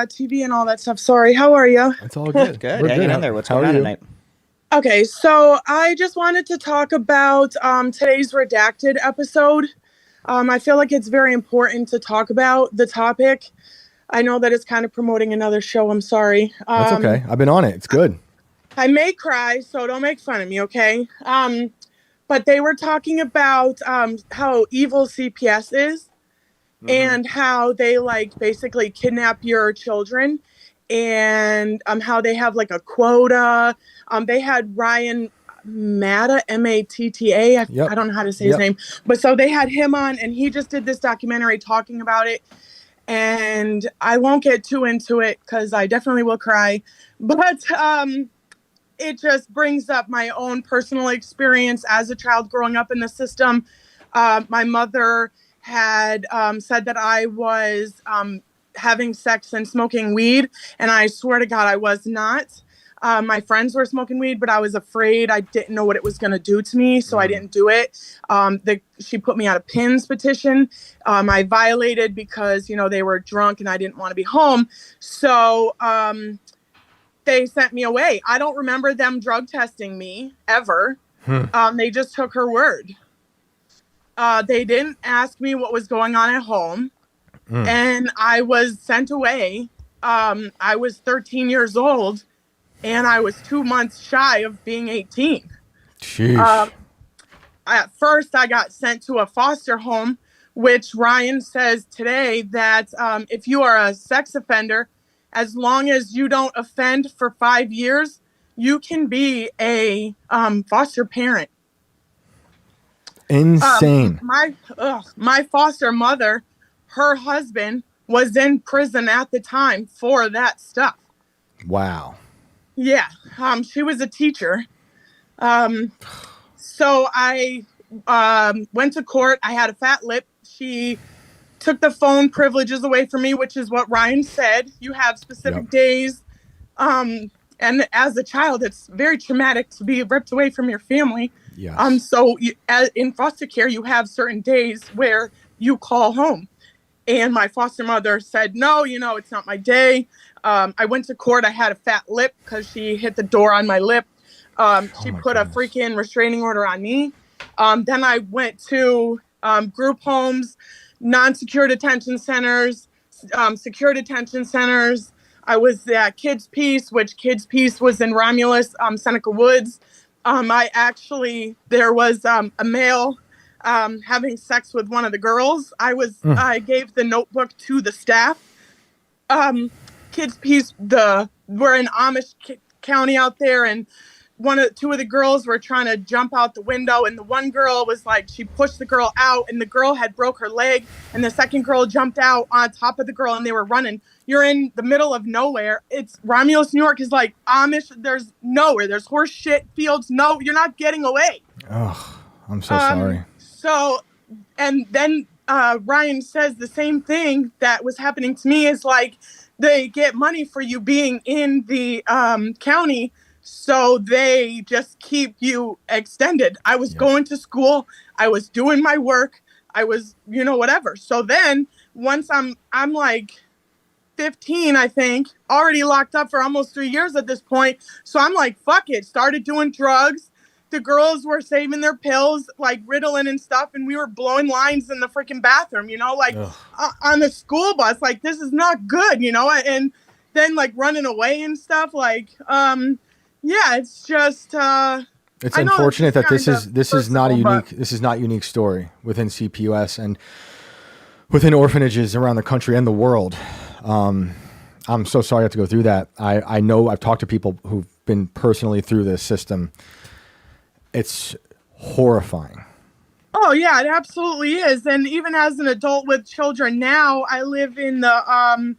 TV and all that stuff. Sorry, how are you? It's all good. Good. We're Hanging How- in there. What's how going are on you? tonight? Okay, so I just wanted to talk about today's redacted episode. I feel like it's very important to talk about the topic. I know that it's kind of promoting another show. I'm sorry. That's okay. I've been on it. It's good. I may cry, so don't make fun of me, okay? But they were talking about how evil CPS is and how they basically kidnap your children and how they have a quota. They had Ryan Matta, Matta. Yep. I don't know how to say his name, but so they had him on, and he just did this documentary talking about it. And I won't get too into it because I definitely will cry, but it just brings up my own personal experience as a child growing up in the system. My mother had said that I was having sex and smoking weed, and I swear to God I was not. My friends were smoking weed, but I was afraid. I didn't know what it was going to do to me, so I didn't do it. She put me on a PINS petition. I violated because, they were drunk and I didn't want to be home. So they sent me away. I don't remember them drug testing me ever. They just took her word. They didn't ask me what was going on at home. And I was sent away. I was 13 years old. And I was 2 months shy of being 18. Sheesh. At first, I got sent to a foster home, which Ryan says today that if you are a sex offender, as long as you don't offend for 5 years, you can be a foster parent. Insane. My foster mother, her husband was in prison at the time for that stuff. Wow. Yeah, she was a teacher. So I went to court. I had a fat lip. She took the phone privileges away from me, which is what Ryan said. You have specific days. And as a child, it's very traumatic to be ripped away from your family. Yes. So in foster care, you have certain days where you call home. And my foster mother said, no, it's not my day. I went to court. I had a fat lip because she hit the door on my lip. She put a freaking restraining order on me. Then I went to group homes, non-secure detention centers, secure detention centers. I was at Kids Peace, which Kids Peace was in Romulus, Seneca Woods. There was a male having sex with one of the girls. I gave the notebook to the staff. We're in Amish County out there, and two of the girls were trying to jump out the window, and the one girl was like, she pushed the girl out, and the girl had broke her leg, and the second girl jumped out on top of the girl, and they were running. You're in the middle of nowhere. It's Romulus, New York is like Amish. There's nowhere. There's horse shit fields. No, you're not getting away. Oh, I'm so sorry. So, and then Ryan says the same thing that was happening to me is like, they get money for you being in the county, so they just keep you extended. I was going to school. I was doing my work. I was, whatever. So then once I'm like 15, I think, already locked up for almost 3 years at this point. So I'm like, fuck it. Started doing drugs. The girls were saving their pills, like Ritalin and stuff, and we were blowing lines in the freaking bathroom, on the school bus. Like, this is not good, and then like running away and stuff. Like, it's just. It's unfortunate that this is not a unique story within CPUS and within orphanages around the country and the world. I'm so sorry I have to go through that. I know I've talked to people who've been personally through this system. It's horrifying. Oh yeah, it absolutely is. And even as an adult with children now, I live in the I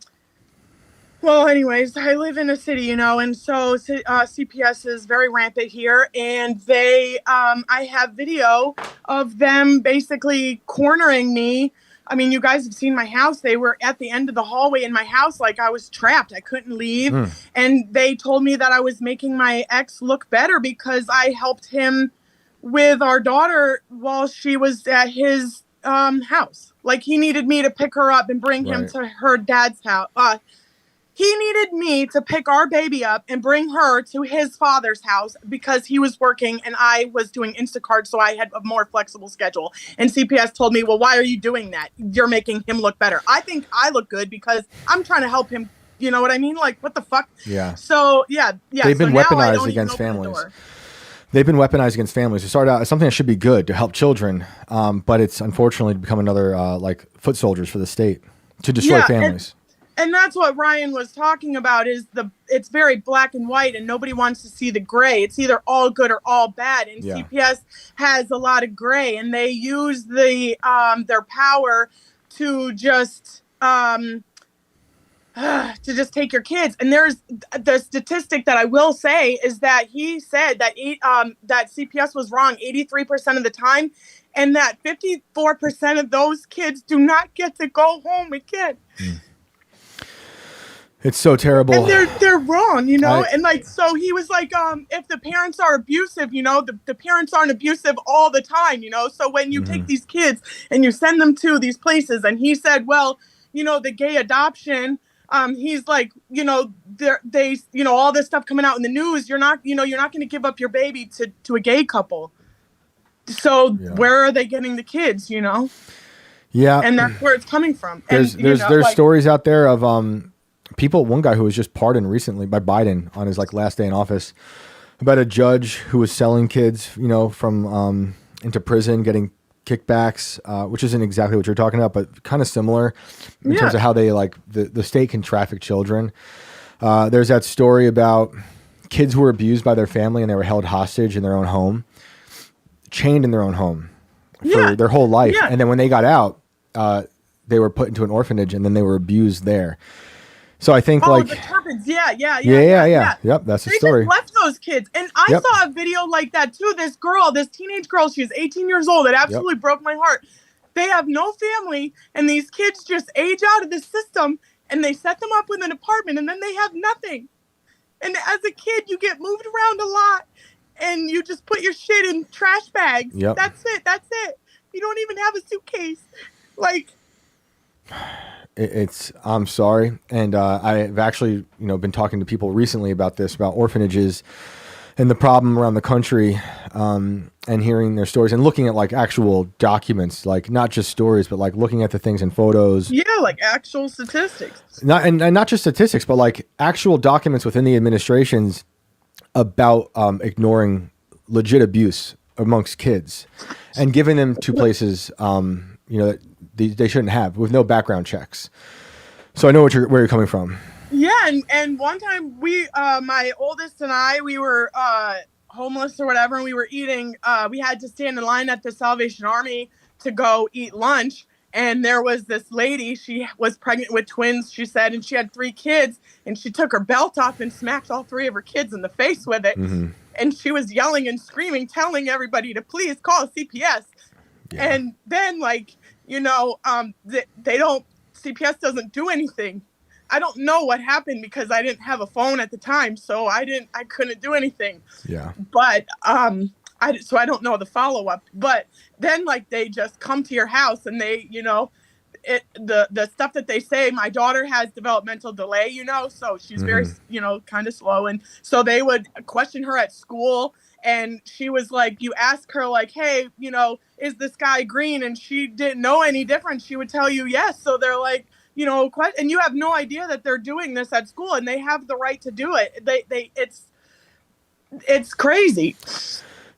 live in a city, and so CPS is very rampant here, and I have video of them basically cornering me. I mean, you guys have seen my house. They were at the end of the hallway in my house, like I was trapped. I couldn't leave. And they told me that I was making my ex look better because I helped him with our daughter while she was at his house. Like, he needed me to pick her up and bring him to her dad's house. He needed me to pick our baby up and bring her to his father's house because he was working and I was doing Instacart, so I had a more flexible schedule. And CPS told me, well, why are you doing that? You're making him look better. I think I look good because I'm trying to help him. You know what I mean? Like, what the fuck? Yeah. So, yeah. They've been weaponized against families. They've been weaponized against families. It started out as something that should be good to help children, but it's unfortunately become another foot soldiers for the state to destroy families. And that's what Ryan was talking about is it's very black and white and nobody wants to see the gray. It's either all good or all bad. And CPS has a lot of gray and they use their power to just take your kids. And there's the statistic that I will say is that he said that that CPS was wrong 83% of the time, and that 54% of those kids do not get to go home again. It's so terrible. And they're wrong, and like, so he was like, if the parents are abusive, the parents aren't abusive all the time, so when you take these kids and you send them to these places, and he said, well, the gay adoption, he's like, they all this stuff coming out in the news, you're not going to give up your baby to a gay couple. So where are they getting the kids, Yeah. And that's where it's coming from. There's stories out there of, one guy who was just pardoned recently by Biden on his last day in office about a judge who was selling kids, from into prison, getting kickbacks, which isn't exactly what you're talking about, but kind of similar in terms of how they the state can traffic children. There's that story about kids who were abused by their family and they were held hostage in their own home, chained in their own home for their whole life. Yeah. And then when they got out, they were put into an orphanage and then they were abused there. So I think the turbans, yeah. Yep, that's the story. They just left those kids, and I saw a video like that too. This teenage girl, she was 18 years old. It absolutely broke my heart. They have no family, and these kids just age out of the system, and they set them up with an apartment, and then they have nothing. And as a kid, you get moved around a lot, and you just put your shit in trash bags. Yep. That's it. You don't even have a suitcase, I'm sorry. And I've actually, been talking to people recently about orphanages and the problem around the country, and hearing their stories and looking at actual documents, not just stories, but looking at the things in photos. Yeah, actual statistics. Not just statistics, but actual documents within the administrations about ignoring legit abuse amongst kids and giving them to places, that they shouldn't have with no background checks. So I know where you're coming from. Yeah, and one time we, my oldest and I, we were homeless or whatever, and we were eating. We had to stand in line at the Salvation Army to go eat lunch, and there was this lady. She was pregnant with twins, she said, and she had 3 kids, and she took her belt off and smacked all 3 of her kids in the face with it. Mm-hmm. And she was yelling and screaming, telling everybody to please call CPS. Yeah. And then, they don't. CPS doesn't do anything. I don't know what happened because I didn't have a phone at the time, so I couldn't do anything. Yeah. But I don't know the follow up. But then they just come to your house and they, the stuff that they say. My daughter has developmental delay, so she's very, kind of slow, and so they would question her at school. And she was like, you ask her hey, is the sky green? And she didn't know any different. She would tell you yes. So they're like, and you have no idea that they're doing this at school, and they have the right to do it. It's crazy.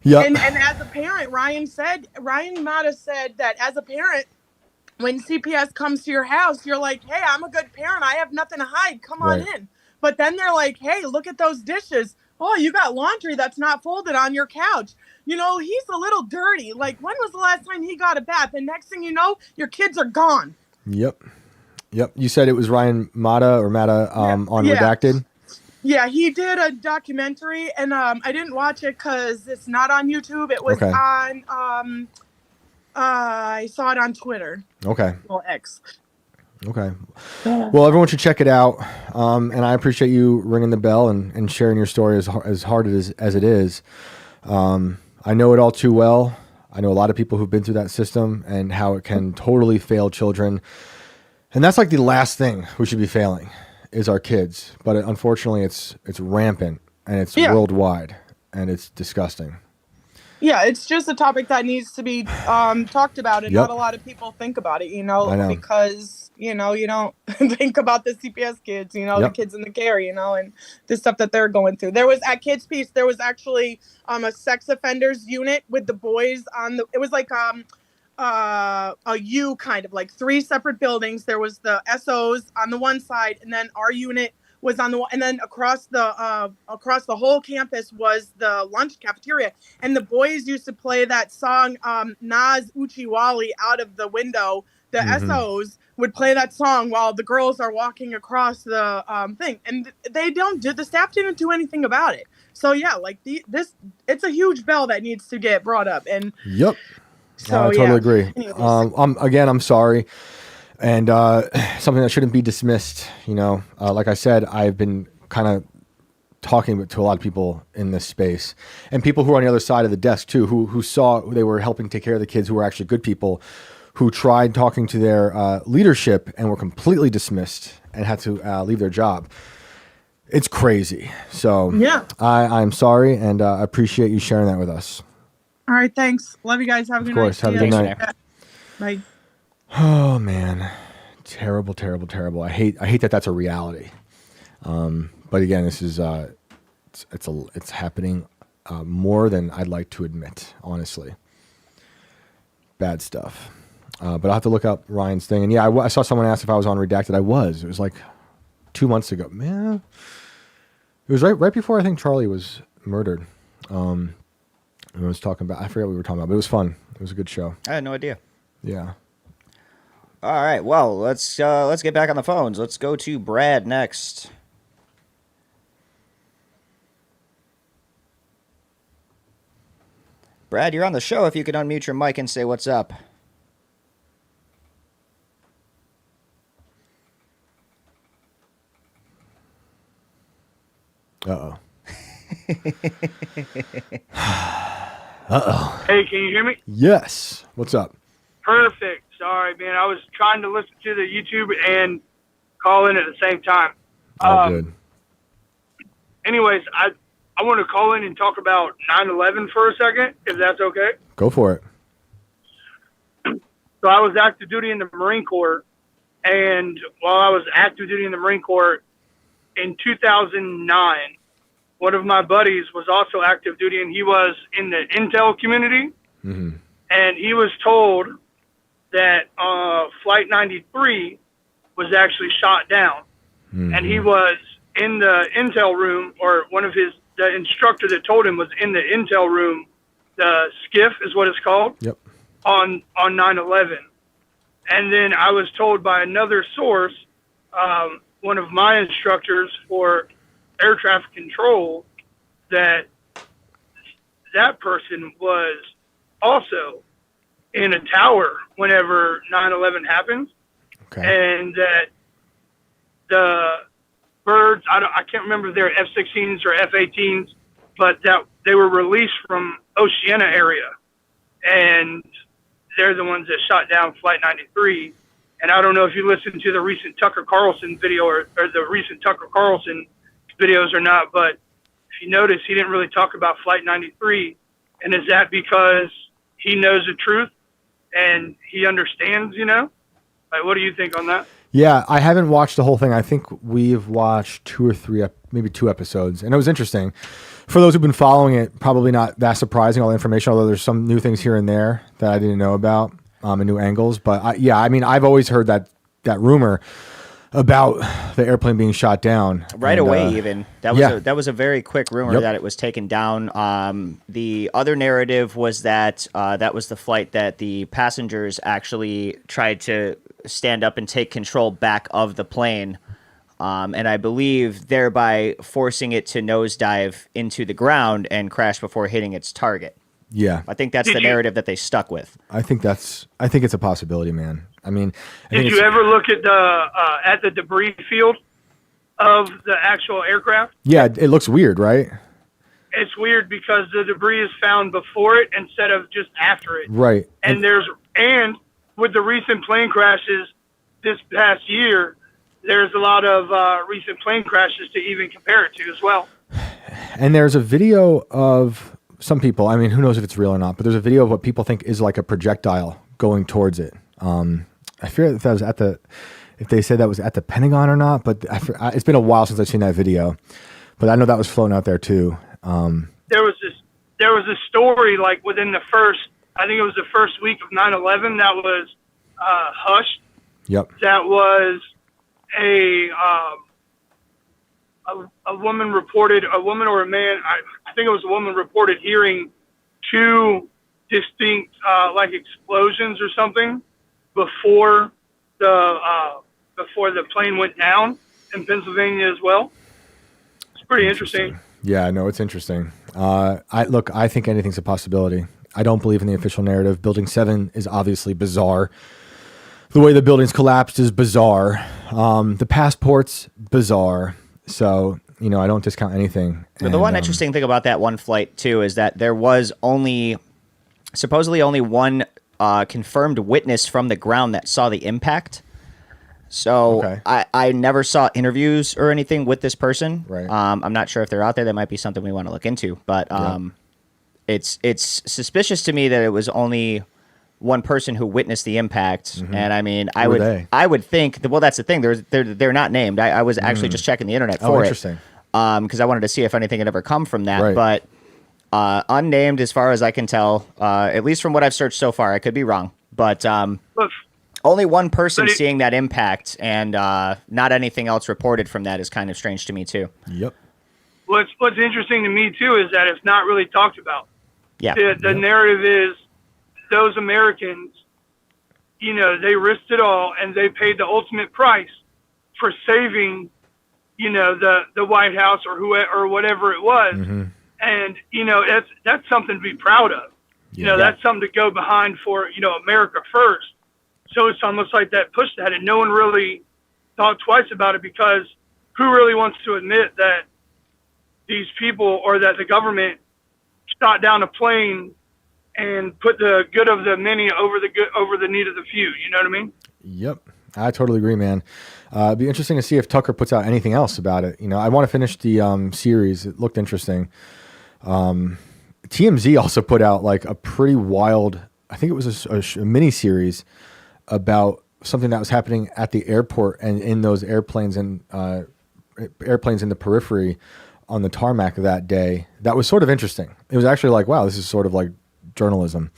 Yeah. And as a parent, Ryan Mata said that as a parent, when CPS comes to your house, you're like, hey, I'm a good parent. I have nothing to hide. Come on in. But then they're like, hey, look at those dishes. Oh, you got laundry that's not folded on your couch. He's a little dirty. When was the last time he got a bath? And next thing you know, your kids are gone. Yep. You said it was Ryan Mata on Redacted? Yeah, he did a documentary, and I didn't watch it because it's not on YouTube. It was on, I saw it on Twitter. Okay. Well, X. Okay. Well, everyone should check it out. And I appreciate you ringing the bell and sharing your story as hard as it is. I know it all too well. I know a lot of people who've been through that system and how it can totally fail children. And that's the last thing we should be failing is our kids. But unfortunately, it's rampant and it's worldwide and it's disgusting. Yeah, it's just a topic that needs to be talked about, and not a lot of people think about it, because, you don't think about the CPS kids, the kids in the care, and the stuff that they're going through. There was, at Kids Peace, there was actually a sex offenders unit with the boys it was a U kind of, 3 separate buildings. There was the SOs on the one side, and then our unit was on the and then across the whole campus was the lunch cafeteria, and the boys used to play that song Nas Uchiwali out of the window. The SOs would play that song while the girls are walking across the thing, and the staff didn't do anything about it. So it's a huge bell that needs to get brought up. And so I totally agree. I'm sorry. And something that shouldn't be dismissed, like I said, I've been kind of talking to a lot of people in this space, and people who are on the other side of the desk too, who saw they were helping take care of the kids, who were actually good people, who tried talking to their leadership and were completely dismissed and had to leave their job. It's crazy. So I'm sorry, and I appreciate you sharing that with us. All right, thanks. Love you guys. Have a good night. Of course. Have a good night. Bye. Oh man, terrible, terrible, terrible. I hate that that's a reality. But again, this is it's happening more than I'd like to admit, honestly. Bad stuff. But I'll have to look up Ryan's thing. And I saw someone ask if I was on Redacted. I was. It was 2 months ago. Man, it was right before I think Charlie was murdered. And I was talking about. I forget what we were talking about, but it was fun. It was a good show. I had no idea. Yeah. All right, well, let's get back on the phones. Let's go to Brad next. Brad, you're on the show. If you could unmute your mic and say what's up. Uh-oh. Hey, can you hear me? Yes. What's up? Perfect. Sorry, man. I was trying to listen to the YouTube and call in at the same time. Good. Anyways, I want to call in and talk about 9/11 for a second, if that's okay. Go for it. So I was active duty in the Marine Corps, and while I was active duty in the Marine Corps in 2009, one of my buddies was also active duty, and he was in the intel community. Mm-hmm. And he was told that Flight 93 was actually shot down. Mm-hmm. And he was in the intel room, or the instructor that told him was in the intel room. The skiff is what it's called. Yep. On 9/11. And then I was told by another source, one of my instructors for air traffic control, that person was also in a tower whenever 9/11 happened. Okay. And that the birds, I can't remember if they're F-16s or F-18s, but that they were released from Oceana area. And they're the ones that shot down Flight 93. And I don't know if you listened to the recent Tucker Carlson video or the recent Tucker Carlson videos or not, but if you notice, he didn't really talk about Flight 93. And is that because he knows the truth and he understands, Like, what do you think on that? Yeah, I haven't watched the whole thing. I think we've watched 2 or 3, maybe 2 episodes, and it was interesting. For those who've been following it, probably not that surprising, all the information, although there's some new things here and there that I didn't know about, and new angles. But I've always heard that rumor about the airplane being shot down right away. Even that was a very quick rumor Yep. that it was taken down. The other narrative was that that was the flight that the passengers actually tried to stand up and take control back of the plane, and I believe thereby forcing it to nosedive into the ground and crash before hitting its target. Yeah, I think that's the narrative that they stuck with. I think it's a possibility, man. I mean, did you ever look at the debris field of the actual aircraft? Yeah, it looks weird, right? It's weird because the debris is found before it instead of just after it. Right. And with the recent plane crashes this past year, there's a lot of recent plane crashes to even compare it to as well. And there's a video of some people, I mean, who knows if it's real or not, but there's a video of what people think is like a projectile going towards it. I fear if that was if they said that was at the Pentagon or not, but it's been a while since I've seen that video, but I know that was flown out there too. There was a story like within the I think it was the first week of 9/11 that was hushed. Yep. That was a woman reported, a woman or a man, I think it was a woman reported hearing 2 distinct like explosions or something before the plane went down in Pennsylvania as well. It's pretty interesting. Yeah, no, it's interesting. I think anything's a possibility. I don't believe in the official narrative. Building 7 is obviously bizarre. The way the building's collapsed is bizarre. The passport's bizarre. So, I don't discount anything. But the one interesting thing about that one flight, too, is that there was supposedly only one confirmed witness from the ground that saw the impact. So okay. I never saw interviews or anything with this person. Right. I'm not sure if they're out there. That might be something we want to look into. But it's suspicious to me that it was only one person who witnessed the impact. Mm-hmm. And I mean, I would think that, well, that's the thing. They're not named. I was actually just checking the internet for interesting. Because I wanted to see if anything had ever come from that. Right. But unnamed, as far as I can tell, at least from what I've searched so far. I could be wrong, but only one person seeing that impact, and not anything else reported from that is kind of strange to me too. Yep. What's interesting to me too is that it's not really talked about. Yeah. The narrative is those Americans, they risked it all and they paid the ultimate price for saving, the White House or whatever it was. Mm-hmm. And, that's something to be proud of. That's something to go behind for, America first. So it's almost like that push that, and no one really thought twice about it, because who really wants to admit that these people or that the government shot down a plane and put the good of the many over the need of the few? You know what I mean? Yep. I totally agree, man. It'd be interesting to see if Tucker puts out anything else about it. I want to finish the series. It looked interesting. TMZ also put out like a pretty wild, I think it was a mini series about something that was happening at the airport and in those airplanes and airplanes in the periphery on the tarmac that day that was sort of interesting. It was actually like, wow, this is sort of like journalism.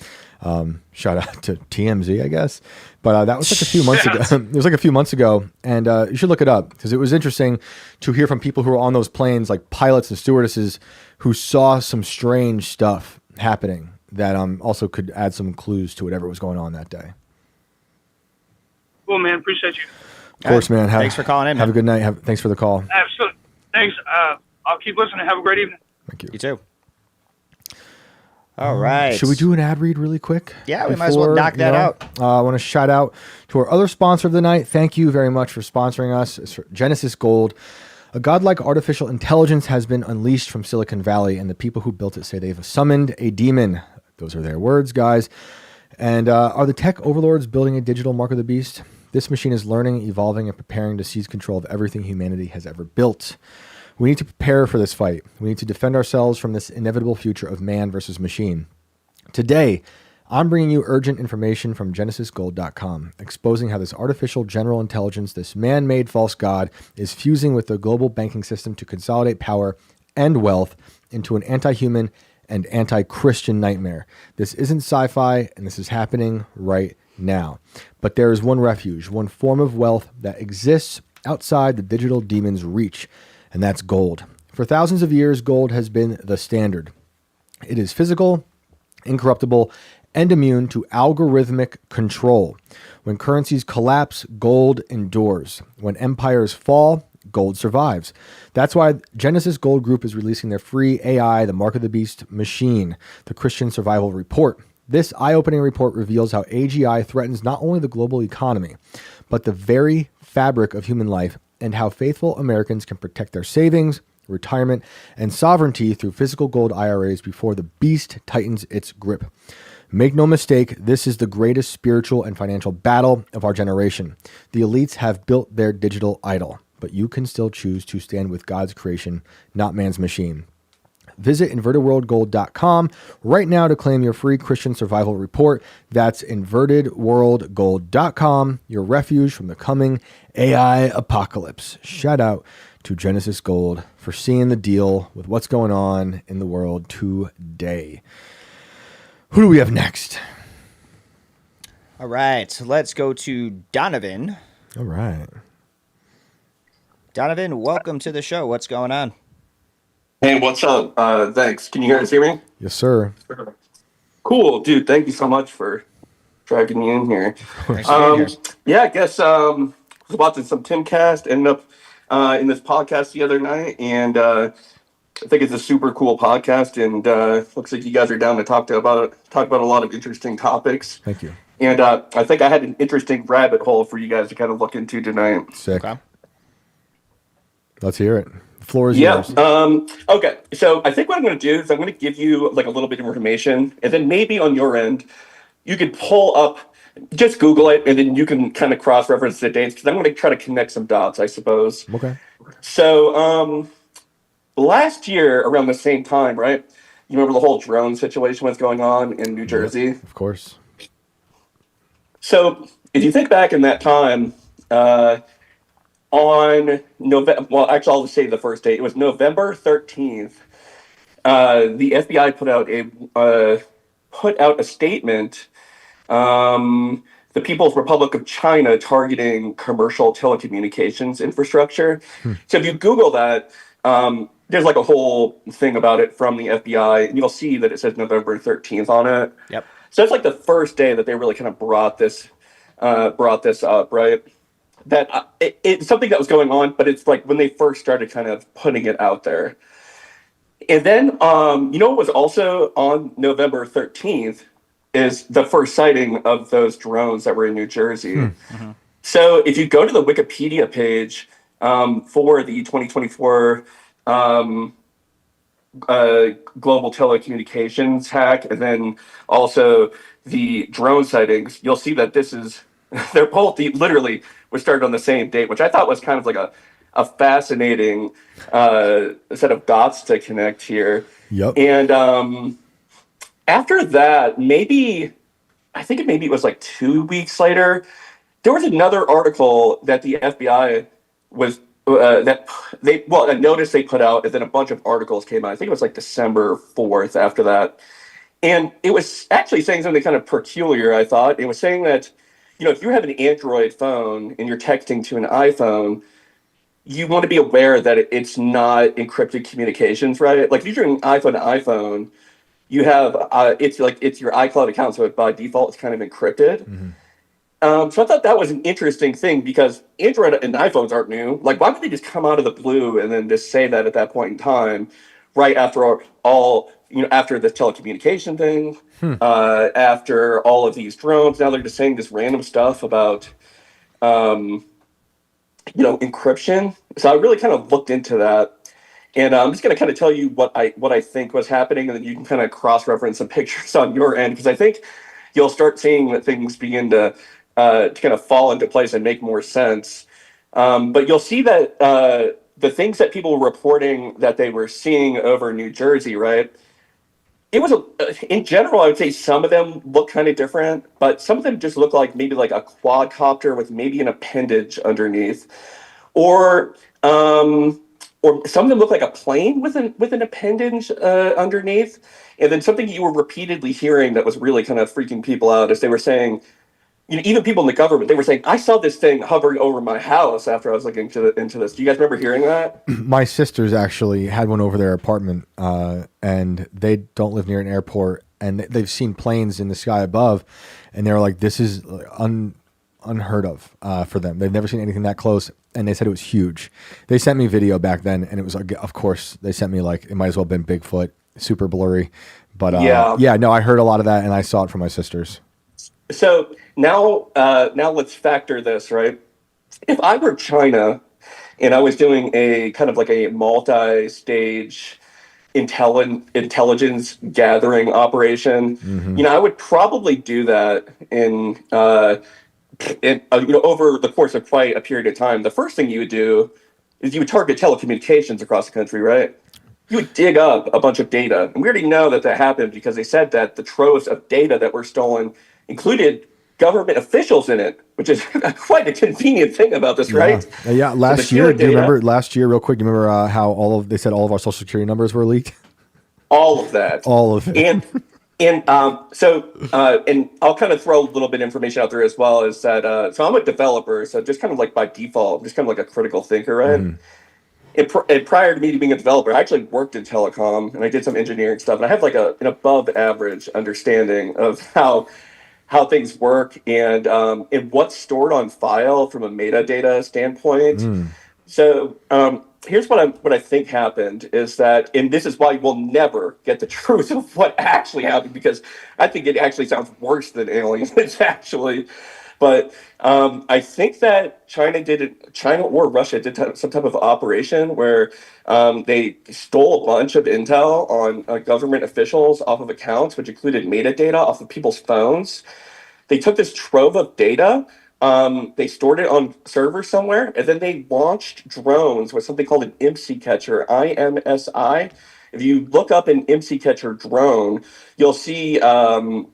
Shout out to TMZ, I guess. But that was like a few months ago. It was like a few months ago, and you should look it up because it was interesting to hear from people who were on those planes, like pilots and stewardesses, who saw some strange stuff happening that also could add some clues to whatever was going on that day. Cool, man. Appreciate you. Of course, man. Thanks for calling in, Have man. a good night. Thanks for the call. Absolutely. Thanks. I'll keep listening. Have a great evening. Thank you. You too. All right. Should we do an ad read really quick? Yeah, we might as well knock that out. I want to shout out to our other sponsor of the night. Thank you very much for sponsoring us. It's Genesis Gold. A godlike artificial intelligence has been unleashed from Silicon Valley, and the people who built it say they've summoned a demon. Those are their words, guys. And are the tech overlords building a digital mark of the beast? This machine is learning, evolving, and preparing to seize control of everything humanity has ever built. We need to prepare for this fight. We need to defend ourselves from this inevitable future of man versus machine. Today, I'm bringing you urgent information from GenesisGold.com, exposing how this artificial general intelligence, this man-made false god, is fusing with the global banking system to consolidate power and wealth into an anti-human and anti-Christian nightmare. This isn't sci-fi, and this is happening right now. But there is one refuge, one form of wealth that exists outside the digital demon's reach, and that's gold. For thousands of years, gold has been the standard. It is physical, incorruptible, and immune to algorithmic control. When currencies collapse, gold endures. When empires fall, gold survives. That's why Genesis Gold Group is releasing their free AI, the Mark of the Beast machine, the Christian Survival Report. This eye-opening report reveals how AGI threatens not only the global economy, but the very fabric of human life, and how faithful Americans can protect their savings, retirement, and sovereignty through physical gold IRAs before the beast tightens its grip. Make no mistake, this is the greatest spiritual and financial battle of our generation. The elites have built their digital idol, but you can still choose to stand with God's creation, not man's machine. Visit invertedworldgold.com right now to claim your free Christian survival report. That's invertedworldgold.com, your refuge from the coming AI apocalypse. Shout out to Genesis Gold for seeing the deal with what's going on in the world today. Who do we have next? All right. So let's go to Donovan. All right. Donovan, welcome to the show. What's going on? Hey, what's up? Thanks. Can you guys hear me? Yes, sir. Cool, dude. Thank you so much for dragging me in here. Thanks for being here. Yeah, I guess was watching some Timcast, ended up in this podcast the other night, and I think it's a super cool podcast, and looks like you guys are down to talk about a lot of interesting topics. Thank you. And I think I had an interesting rabbit hole for you guys to kind of look into tonight. Sick. Okay. Let's hear it. The floor is Yeah. yours. Okay. So I think what I'm going to do is I'm going to give you like a little bit of information, and then maybe on your end, you could pull up, just Google it, and then you can kind of cross-reference the dates because I'm going to try to connect some dots, I suppose. Okay. So last year around the same time, right? You remember the whole drone situation was going on in New Jersey? Of course. So if you think back in that time, on November, well, actually, I'll just say the first date. It was November 13th. The FBI put out a statement. The People's Republic of China targeting commercial telecommunications infrastructure. So if you Google that, there's like a whole thing about it from the FBI, and you'll see that it says November 13th on it. Yep. So it's like the first day that they really kind of brought this up, right? That it's something that was going on, but it's like when they first started kind of putting it out there. And then, you know what was also on November 13th is the first sighting of those drones that were in New Jersey. Mm-hmm. So if you go to the Wikipedia page for the 2024 global telecommunications hack, and then also the drone sightings, you'll see that they're both literally were started on the same date, which I thought was kind of like a fascinating set of dots to connect here. Yep. And after that, I think maybe it was like 2 weeks later, there was another article that the FBI was that a notice they put out, and then a bunch of articles came out. I think it was like December 4th after that. And it was actually saying something kind of peculiar, I thought. It was saying that, if you have an Android phone and you're texting to an iPhone, you want to be aware that it's not encrypted communications, right? Like if you're doing iPhone to iPhone, you have it's your iCloud account, so by default it's kind of encrypted. Mm-hmm. So I thought that was an interesting thing because Android and iPhones aren't new. Like, why would they just come out of the blue and then just say that at that point in time, right after after the telecommunication thing, after all of these drones, now they're just saying this random stuff about, encryption. So I really kind of looked into that. And I'm just going to kind of tell you what I think was happening, and then you can kind of cross-reference some pictures on your end, because I think you'll start seeing that things begin to kind of fall into place and make more sense. But you'll see that the things that people were reporting that they were seeing over New Jersey, right? It was in general, I would say some of them look kind of different, but some of them just look like maybe like a quadcopter with maybe an appendage underneath, or some of them look like a plane with an appendage underneath. And then something you were repeatedly hearing that was really kind of freaking people out is they were saying, even people in the government, they were saying, I saw this thing hovering over my house after I was looking into this. Do you guys remember hearing that? My sisters actually had one over their apartment, and they don't live near an airport, and they've seen planes in the sky above, and they were like, this is unheard of for them. They've never seen anything that close, and they said it was huge. They sent me video back then, and it was, of course, they sent me like, it might as well have been Bigfoot, super blurry. But I heard a lot of that, and I saw it from my sisters. So now let's factor this, right? If I were China and I was doing a kind of like a multi-stage intelligence gathering operation, I would probably do that in over the course of quite a period of time. The first thing you would do is you would target telecommunications across the country, right? You would dig up a bunch of data. And we already know that happened because they said that the troves of data that were stolen included government officials in it, which is quite a convenient thing about this, right? Yeah. Last year, do you remember? Last year, real quick, do you remember how they said all of our social security numbers were leaked? All of that. All of it. And I'll kind of throw a little bit of information out there as well. Is that so I'm a developer, so just kind of like by default, I'm just kind of like a critical thinker, right? And prior to me being a developer, I actually worked in telecom and I did some engineering stuff. And I have like an above average understanding of how things work and what's stored on file from a metadata standpoint. So here's what I think happened is that, and this is why we'll never get the truth of what actually happened, because I think it actually sounds worse than aliens actually. But I think that China or Russia did some type of operation where they stole a bunch of intel on government officials off of accounts, which included metadata off of people's phones. They took this trove of data, they stored it on servers somewhere, and then they launched drones with something called an IMSI catcher, IMSI. If you look up an IMSI catcher drone, you'll see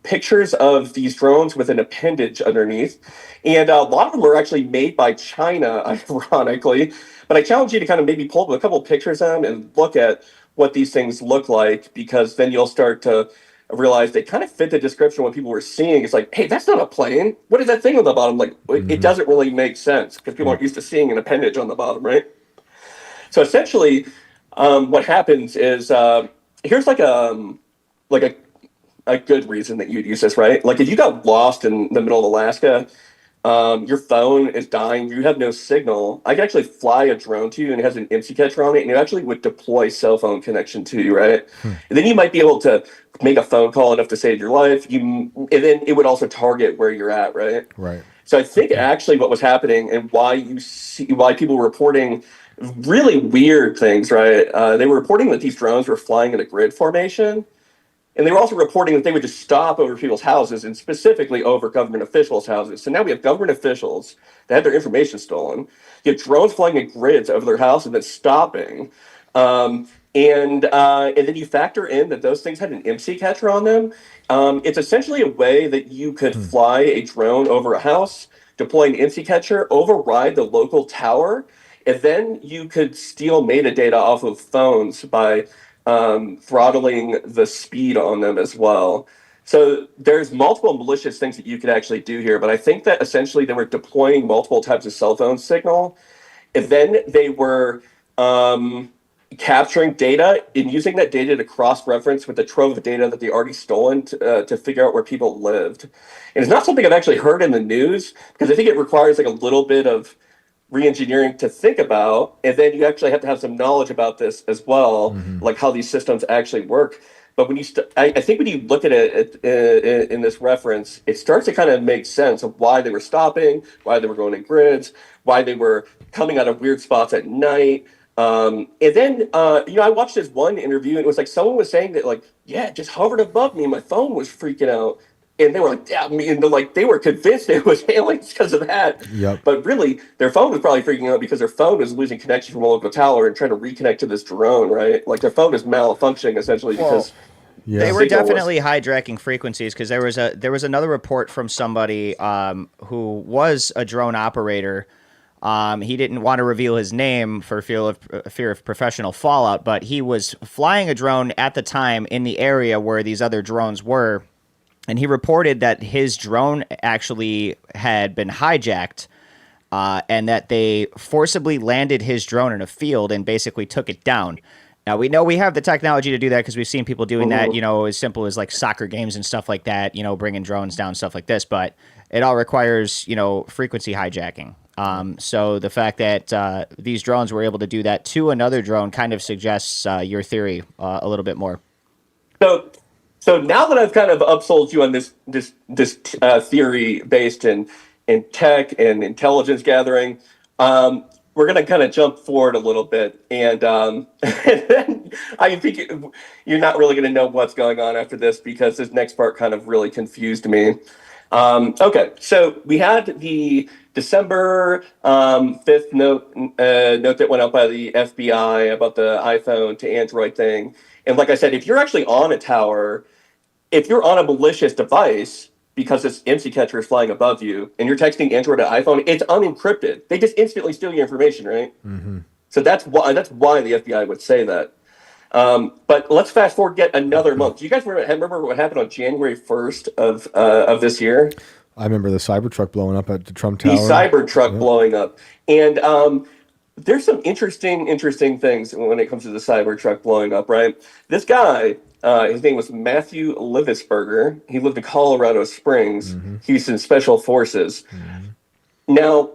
pictures of these drones with an appendage underneath. And a lot of them are actually made by China, ironically. But I challenge you to kind of maybe pull up a couple of pictures of them and look at what these things look like, because then you'll start to realize they kind of fit the description of what people were seeing. It's like, hey, that's not a plane. What is that thing on the bottom? Like, it doesn't really make sense because people aren't used to seeing an appendage on the bottom, right? So essentially, what happens is here's like a good reason that you'd use this, right? Like if you got lost in the middle of Alaska, your phone is dying, you have no signal, I could actually fly a drone to you and it has an IMSI catcher on it, and it actually would deploy cell phone connection to you, right? And then you might be able to make a phone call enough to save your life. And then it would also target where you're at, right? Right. So I think actually what was happening and why people were reporting really weird things, right? They were reporting that these drones were flying in a grid formation. And they were also reporting that they would just stop over people's houses and specifically over government officials' houses. So now we have government officials that had their information stolen. You have drones flying in grids over their house and then stopping. And then you factor in that those things had an IMSI catcher on them. It's essentially a way that you could fly a drone over a house, deploy an IMSI catcher, override the local tower, And then you could steal metadata off of phones by throttling the speed on them as well. So there's multiple malicious things that you could actually do here, but I think that essentially they were deploying multiple types of cell phone signal, and then they were capturing data and using that data to cross-reference with the trove of data that they already stolen to figure out where people lived. And it's not something I've actually heard in the news, because I think it requires like a little bit of re-engineering to think about, and then you actually have to have some knowledge about this as well, like how these systems actually work. But when you, I think when you look at it in this reference, it starts to kind of make sense of why they were stopping, why they were going in grids, why they were coming out of weird spots at night. And then, I watched this one interview, and it was like someone was saying that, like, yeah, it just hovered above me, and my phone was freaking out. And they were like, yeah, and they were convinced it was aliens because of that. Yep. But really, their phone was probably freaking out because their phone was losing connection from a local tower and trying to reconnect to this drone, right? Like, their phone is malfunctioning essentially because they were definitely hijacking frequencies, because there was another report from somebody who was a drone operator. He didn't want to reveal his name for fear of professional fallout, but he was flying a drone at the time in the area where these other drones were. And he reported that his drone actually had been hijacked, and that they forcibly landed his drone in a field and basically took it down. Now, we know we have the technology to do that, because we've seen people doing that, as simple as like soccer games and stuff like that, bringing drones down, stuff like this. But it all requires, frequency hijacking. So the fact that these drones were able to do that to another drone kind of suggests your theory a little bit more. So now that I've kind of upsold you on this theory based in tech and intelligence gathering, we're going to kind of jump forward a little bit, and then I think you're not really going to know what's going on after this, because this next part kind of really confused me. Okay, so we had the December 5th note that went out by the FBI about the iPhone to Android thing. And like I said, if you're actually on a tower, if you're on a malicious device, because this MC catcher is flying above you, and you're texting Android to iPhone, it's unencrypted. They just instantly steal your information, right? Mm-hmm. So that's why the FBI would say that. But let's fast forward yet another month. Do you guys remember what happened on January 1st of this year? I remember the Cybertruck blowing up at the Trump Tower. The Cybertruck blowing up. And there's some interesting things when it comes to the Cybertruck blowing up, right? This guy, his name was Matthew Livisberger. He lived in Colorado Springs. Mm-hmm. He's in Special Forces. Mm-hmm. Now,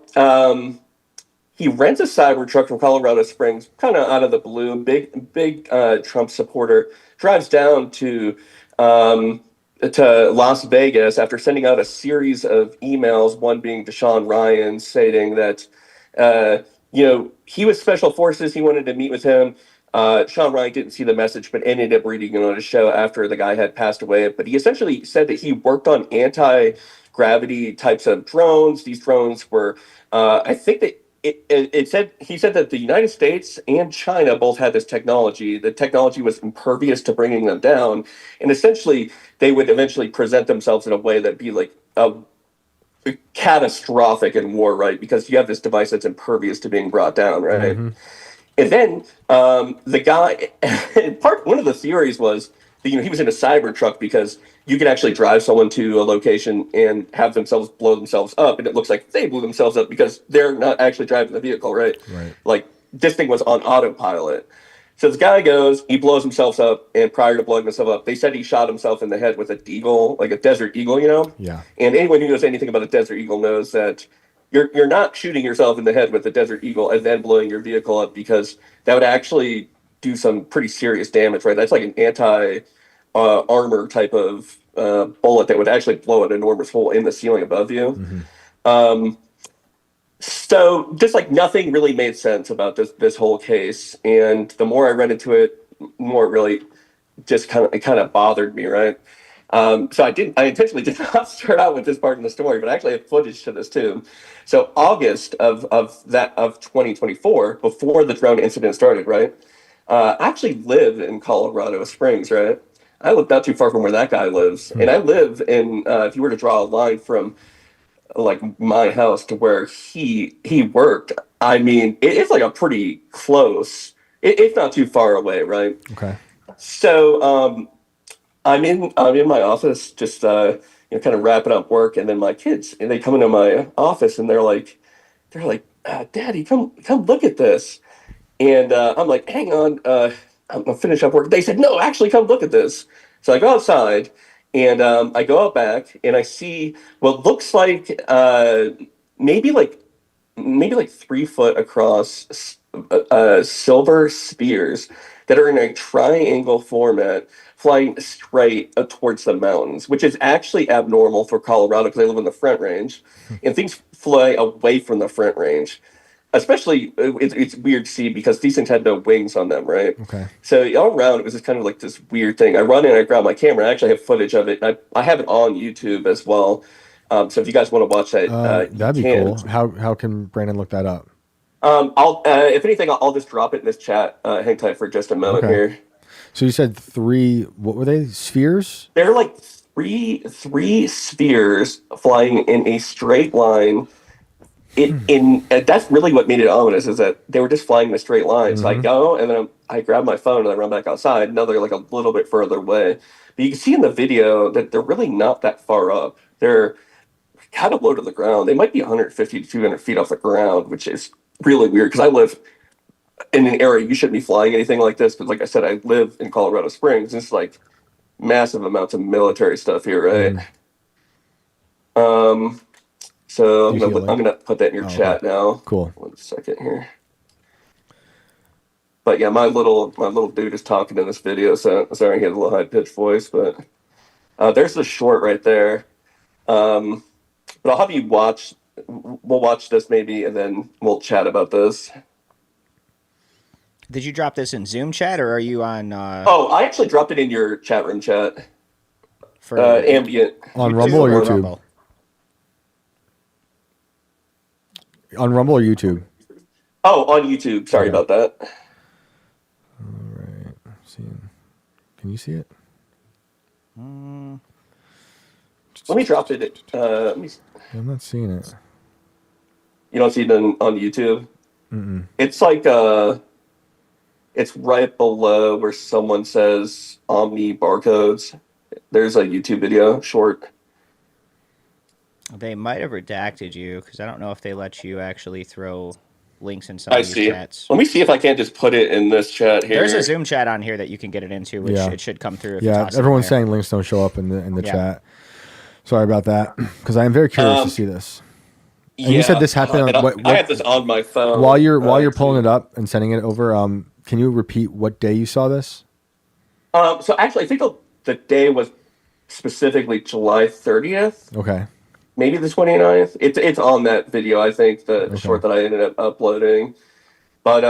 he rents a Cybertruck from Colorado Springs, kind of out of the blue. Big Trump supporter. Drives down to Las Vegas after sending out a series of emails. One being Deshaun Ryan stating that he was Special Forces. He wanted to meet with him. Sean Ryan didn't see the message, but ended up reading it on his show after the guy had passed away. But he essentially said that he worked on anti-gravity types of drones. These drones were, I think that he said that the United States and China both had this technology. The technology was impervious to bringing them down. And essentially, they would eventually present themselves in a way that'd be like catastrophic in war, right? Because you have this device that's impervious to being brought down, right? Mm-hmm. And then the guy, one of the theories was that, he was in a Cybertruck because you can actually drive someone to a location and have themselves blow themselves up, and it looks like they blew themselves up because they're not actually driving the vehicle, right? Right. Like, this thing was on autopilot. So this guy goes, he blows himself up, and prior to blowing himself up, they said he shot himself in the head with a deagle, like a Desert Eagle, Yeah. And anyone who knows anything about a Desert Eagle knows that you're not shooting yourself in the head with a Desert Eagle and then blowing your vehicle up, because that would actually do some pretty serious damage, right? That's like an anti-armor type of bullet that would actually blow an enormous hole in the ceiling above you. Mm-hmm. So just like nothing really made sense about this whole case. And the more I read into it, more it really just kind of bothered me, right? So I intentionally did not start out with this part in the story, but I actually have footage to this too. So August of 2024, before the drone incident started, right? I actually live in Colorado Springs, right? I live not too far from where that guy lives. Mm-hmm. And I live in, if you were to draw a line from like my house to where he worked, I mean, it's like a pretty close. It's not too far away, right? Okay. So I'm in my office, just kind of wrapping up work, and then my kids and they come into my office and they're like, Daddy, come look at this. And I'm like, hang on, I'm gonna finish up work. They said, no, actually, come look at this. So I go outside, and I go out back, and I see what looks like maybe like 3 foot across silver spheres that are in a triangle format, flying straight towards the mountains, which is actually abnormal for Colorado because I live in the Front Range, and things fly away from the Front Range. Especially, it's weird to see because these things had no wings on them, right? Okay. So all around, it was just kind of like this weird thing. I run in, I grab my camera. I actually have footage of it. I have it on YouTube as well. So if you guys want to watch that, That'd be you can. cool. How can Brandon look that up? I'll if anything, I'll just drop it in this chat. Hang tight for just a moment Okay. here. So you said 3. What were they? Spheres? They're like three spheres flying in a straight line. That's really what made it ominous, is that they were just flying in a straight line. So I go, and then I grab my phone and I run back outside. Now they're like a little bit further away, but you can see in the video that they're really not that far up. They're kind of low to the ground. They might be 150 to 200 feet off the ground, which is really weird because I live in an area you shouldn't be flying anything like this. But like I said, I live in Colorado Springs. It's like massive amounts of military stuff here, right? So I'm gonna put that in your chat now. Cool. 1 second here. But yeah, my little dude is talking in this video, so sorry he has a little high pitched voice, but there's the short right there. But I'll have you watch. We'll watch this maybe, and then we'll chat about this. Did you drop this in Zoom chat, or are you on? Oh, I actually dropped it in your chat room chat. For ambient on Rumble or YouTube? Rumble. On Rumble or YouTube? Oh, on YouTube. Sorry about that. All right. Can you see it? Let me drop it. I'm not seeing it. You don't see it on YouTube? Mm-mm. It's like it's right below where someone says Omni barcodes. There's a YouTube video short. They might have redacted you because I don't know if they let you actually throw links in some of these chats. Let me see if I can't just put it in this chat here. There's a Zoom chat on here that you can get it into, which it should come through. If you toss everyone's it in there. saying links don't show up in the chat. Sorry about that, because I am very curious to see this. And you said this happened. I have this on my phone. While you're pulling it up and sending it over, can you repeat what day you saw this? So actually, I think the day was specifically July 30th. Okay. Maybe the 29th. It's on that video, I think, the short that I ended up uploading. But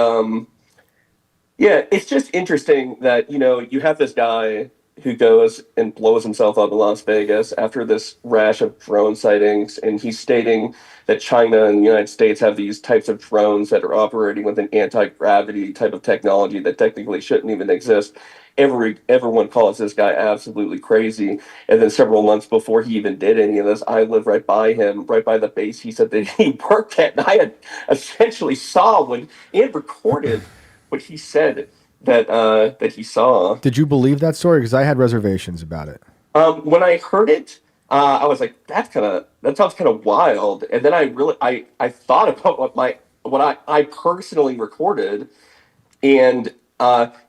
yeah, it's just interesting that, you have this guy who goes and blows himself up in Las Vegas after this rash of drone sightings, and he's stating that China and the United States have these types of drones that are operating with an anti-gravity type of technology that technically shouldn't even exist. Everyone calls this guy absolutely crazy. And then several months before he even did any of this, I live right by him, right by the base he said that he worked at. And I had essentially saw and recorded what he said that he saw. Did you believe that story? Because I had reservations about it. When I heard it, I was like, that sounds kind of wild. And then I thought about what I personally recorded, and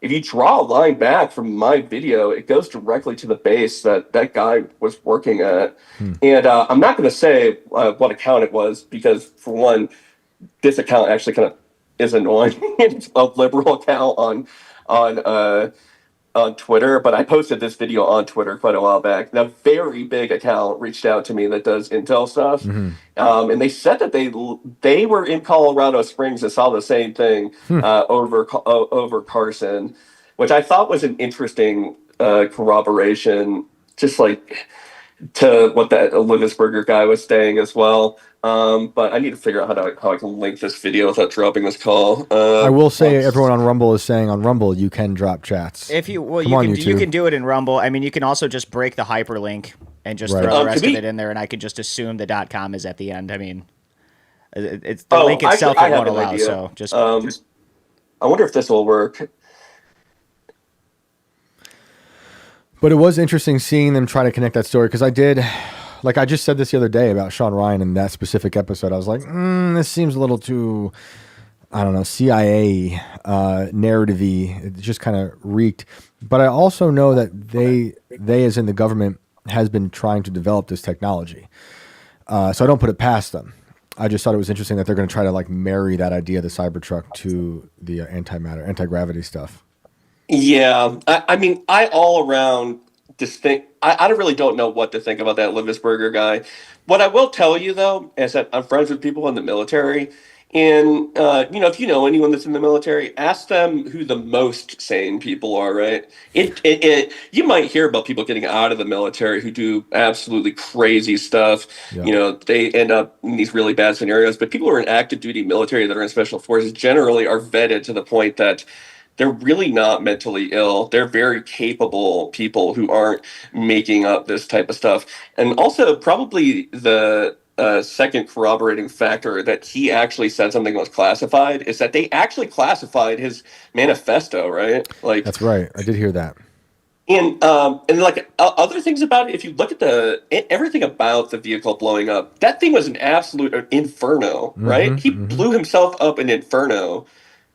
if you draw a line back from my video, it goes directly to the base that guy was working at. And I'm not going to say what account it was, because for one, this account actually kind of is annoying. It's a liberal account on Twitter, but I posted this video on Twitter quite a while back. And a very big account reached out to me that does intel stuff, and they said that they were in Colorado Springs and saw the same thing over Carson, which I thought was an interesting corroboration, just like to what that Livisberger guy was saying as well. But I need to figure out how I can link this video without dropping this call. I will say everyone on Rumble is saying on Rumble you can drop chats. If you can do it in Rumble. I mean, you can also just break the hyperlink and just throw the rest of it in there, and I could just assume the .com is at the end. I mean, It's the link itself actually, I it have won't an allow. idea. So just I wonder if this will work. But it was interesting seeing them try to connect that story because I did, like I just said this the other day about Sean Ryan in that specific episode. I was like, this seems a little too, I don't know, CIA narrative-y. It just kind of reeked. But I also know that they as in the government has been trying to develop this technology. So I don't put it past them. I just thought it was interesting that they're going to try to like marry that idea of the Cybertruck to the anti-gravity stuff. Yeah, I mean, I all around just think I really don't know what to think about that Livisberger guy. What I will tell you though is that I'm friends with people in the military, and if you know anyone that's in the military, ask them who the most sane people are. Right? You might hear about people getting out of the military who do absolutely crazy stuff. Yeah. They end up in these really bad scenarios. But people who are in active duty military that are in special forces generally are vetted to the point that they're really not mentally ill. They're very capable people who aren't making up this type of stuff. And also, probably the second corroborating factor that he actually said something was classified is that they actually classified his manifesto, right? Like That's right. I did hear that. and like other things about it, if you look at everything about the vehicle blowing up, that thing was an absolute inferno, right? He blew himself up in inferno.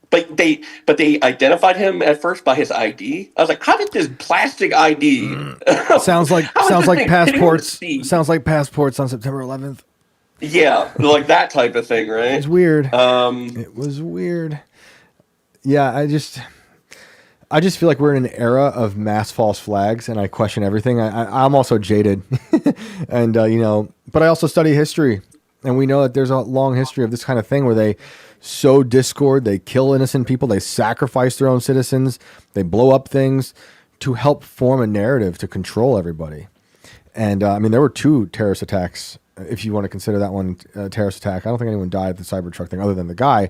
But they identified him at first by his ID. I was like, how did this plastic ID? Sounds like passports. Sounds like passports on September 11th. Yeah, like that type of thing, right? It was weird. It was weird. Yeah, I just feel like we're in an era of mass false flags, and I question everything. I'm also jaded, and but I also study history, and we know that there's a long history of this kind of thing where they sow discord, they kill innocent people, they sacrifice their own citizens, they blow up things to help form a narrative to control everybody. And I mean, there were 2 terrorist attacks, if you want to consider that one a terrorist attack. I don't think anyone died at the Cybertruck thing other than the guy,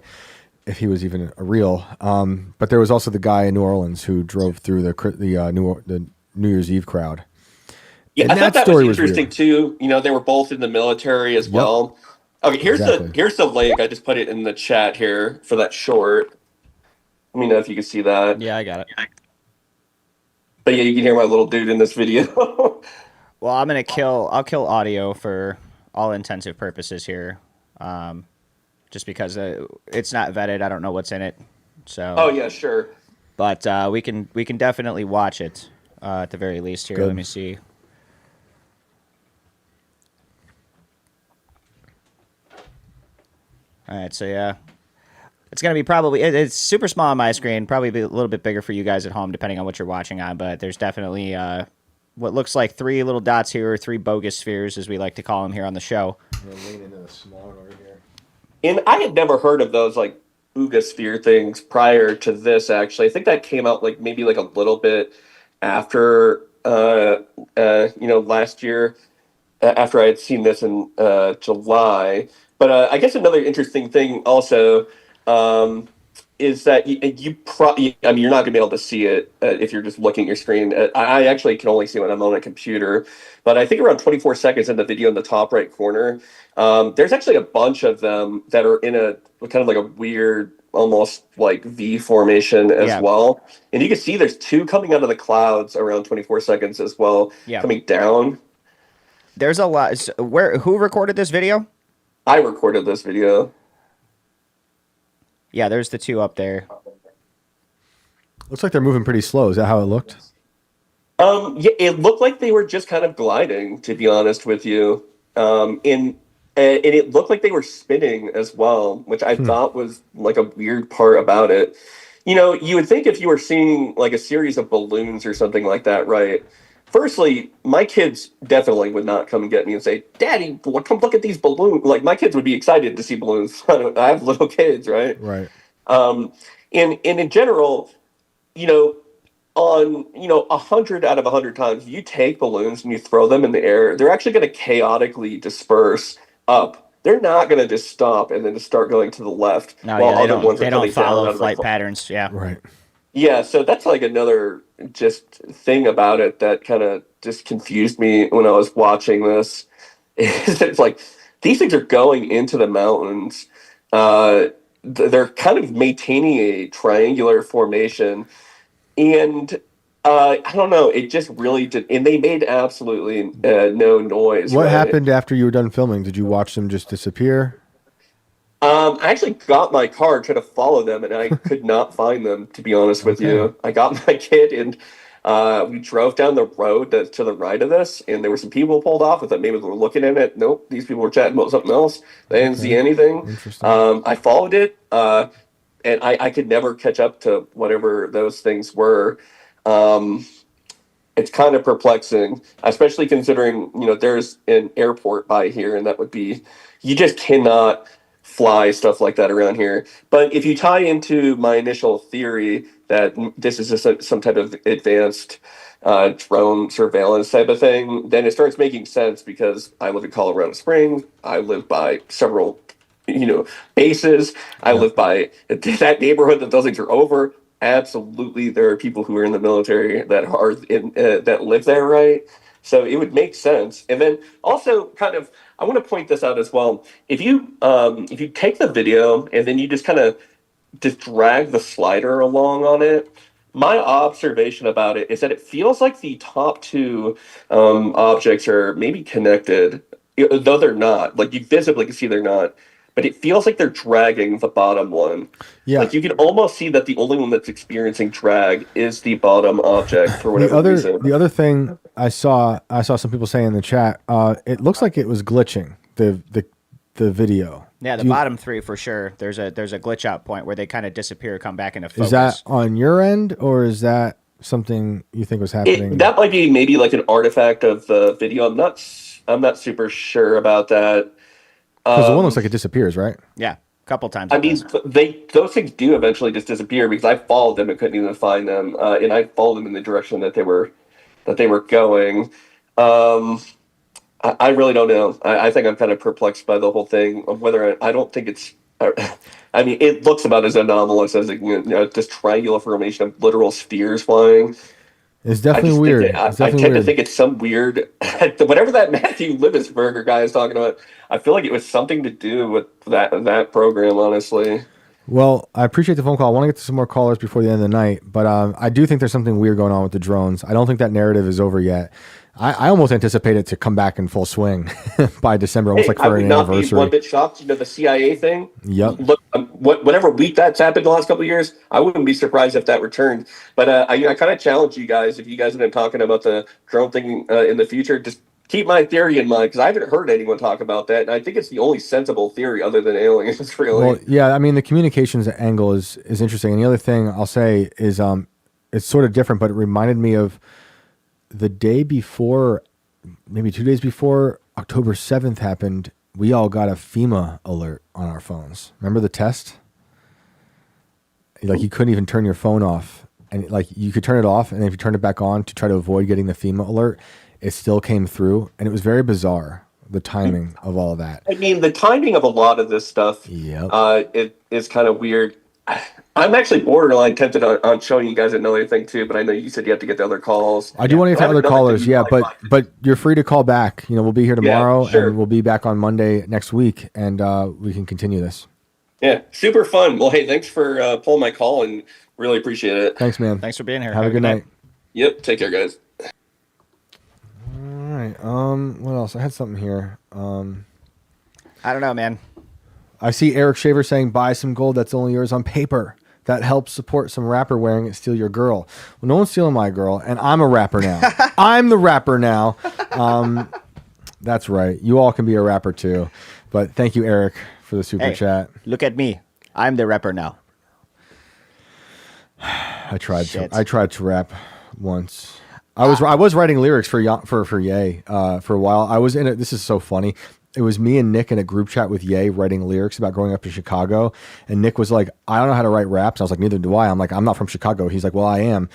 if he was even a real. But there was also the guy in New Orleans who drove through the New Year's Eve crowd. Yeah, and I thought that story was interesting too. They were both in the military as well. Okay, here's the link. I just put it in the chat here for that short. Let me know if you can see that. yeah, I got it. But yeah, you can hear my little dude in this video. Well, I'll kill audio for all intensive purposes here, just because it's not vetted. I don't know what's in it. So. Oh yeah, sure. But we can definitely watch it at the very least here. Good. Let me see. All right, so yeah, it's gonna be it's super small on my screen. Probably be a little bit bigger for you guys at home, depending on what you're watching on. But there's definitely what looks like 3 little dots here, or 3 bogus spheres, as we like to call them here on the show. Lean into the small one over here. And I had never heard of those like Ooga sphere things prior to this. Actually, I think that came out like maybe like a little bit after last year, after I had seen this in July. But I guess another interesting thing also is that you're not going to be able to see it if you're just looking at your screen. I actually can only see when I'm on a computer. But I think around 24 seconds in the video in the top right corner, there's actually a bunch of them that are in a kind of like a weird, almost like V formation as well. And you can see there's 2 coming out of the clouds around 24 seconds as well, coming down. There's a lot. Who recorded this video? I recorded this video. Yeah, there's the 2 up there. Looks like they're moving pretty slow. Is that how it looked? Yeah, it looked like they were just kind of gliding, to be honest with you. And it looked like they were spinning as well, which I thought was like a weird part about it. You would think if you were seeing like a series of balloons or something like that, right? Firstly, my kids definitely would not come and get me and say, "Daddy, come look at these balloons." Like, my kids would be excited to see balloons. I have little kids, right? Right. And in general, on 100 out of 100 times, you take balloons and you throw them in the air, they're actually going to chaotically disperse up. They're not going to just stop and then just start going to the left. No, while they don't follow flight patterns. Yeah. Right. Yeah, so that's like another just thing about it that kind of just confused me when I was watching this. It's like these things are going into the mountains. They're kind of maintaining a triangular formation, and I don't know. It just really did, and they made absolutely no noise. What right? happened after you were done filming? Did you watch them just disappear? I actually got my car, tried to follow them, and I could not find them, to be honest with Okay. you. I got my kid, and we drove down the road to the right of this, and there were some people pulled off. I thought maybe they were looking at it. Nope, these people were chatting about something else. They didn't see anything. Interesting. I followed it, and I could never catch up to whatever those things were. It's kind of perplexing, especially considering, there's an airport by here, and that would be, you just cannot fly stuff like that around here. But if you tie into my initial theory that this is just some type of advanced drone surveillance type of thing, then it starts making sense because I live in Colorado Springs. I live by several, bases. I live by that neighborhood that those things are over. Absolutely, there are people who are in the military that are that live there, right? So it would make sense. And then also, kind of, I want to point this out as well. If you take the video and then you just kind of just drag the slider along on it, my observation about it is that it feels like the top two objects are maybe connected, though they're not. Like you visibly can see they're not. But it feels like they're dragging the bottom one. Yeah. Like you can almost see that the only one that's experiencing drag is the bottom object for whatever reason. The other thing I saw some people saying in the chat, it looks like it was glitching the video. Yeah, the bottom three for sure. There's a glitch out point where they kind of disappear, come back into focus. Is that on your end, or is that something you think was happening? That might be maybe like an artifact of the video. I'm not super sure about that. Because the one looks like it disappears, right? Yeah, a couple times. I mean, those things do eventually just disappear because I followed them and couldn't even find them, and I followed them in the direction that they were going. I really don't know. I think I'm kind of perplexed by the whole thing of whether I don't think it's. I mean, it looks about as anomalous as this triangular formation of literal spheres flying. It's definitely weird. I tend to think it's some weird, whatever that Matthew Libbesberger guy is talking about. I feel like it was something to do with that program, honestly. Well, I appreciate the phone call. I want to get to some more callers before the end of the night, but I do think there's something weird going on with the drones. I don't think that narrative is over yet. I almost anticipate it to come back in full swing by December, almost like for an anniversary. I would not be one bit shocked. The CIA thing. Yep. Look, whatever week that's happened the last couple of years, I wouldn't be surprised if that returned. But I kind of challenge you guys, if you guys have been talking about the drone thing in the future, just keep my theory in mind, because I haven't heard anyone talk about that, and I think it's the only sensible theory other than aliens, really. Well, yeah, I mean, the communications angle is interesting. And the other thing I'll say is it's sort of different, but it reminded me of the day before, maybe 2 days before October 7th happened, we all got a FEMA alert on our phones. Remember the test? Like you couldn't even turn your phone off, and like you could turn it off, and if you turned it back on to try to avoid getting the FEMA alert, it still came through, and it was very bizarre, the timing of all of that. I mean, the timing of a lot of this stuff, it is kind of weird. I'm actually borderline tempted on showing you guys another thing too, but I know you said you have to get the other calls. I do want to get to other callers, but you're free to call back. We'll be here tomorrow, sure. And we'll be back on Monday next week, and we can continue this. Yeah, super fun. Well, hey, thanks for pulling my call, and really appreciate it. Thanks, man. Thanks for being here. Have a good night. Yep, take care, guys. All right. What else? I had something here. I don't know, man. I see Eric Shaver saying, buy some gold that's only yours on paper. That helps support some rapper wearing it, steal your girl. Well, no one's stealing my girl, and I'm a rapper now. I'm the rapper now. That's right. You all can be a rapper too. But thank you, Eric, for the super chat. Look at me. I'm the rapper now. I tried to rap once. I was writing lyrics for Ye for a while. I was in it. This is so funny. It was me and Nick in a group chat with Ye writing lyrics about growing up in Chicago. And Nick was like, I don't know how to write raps. I was like, neither do I. I'm like, I'm not from Chicago. He's like, well, I am.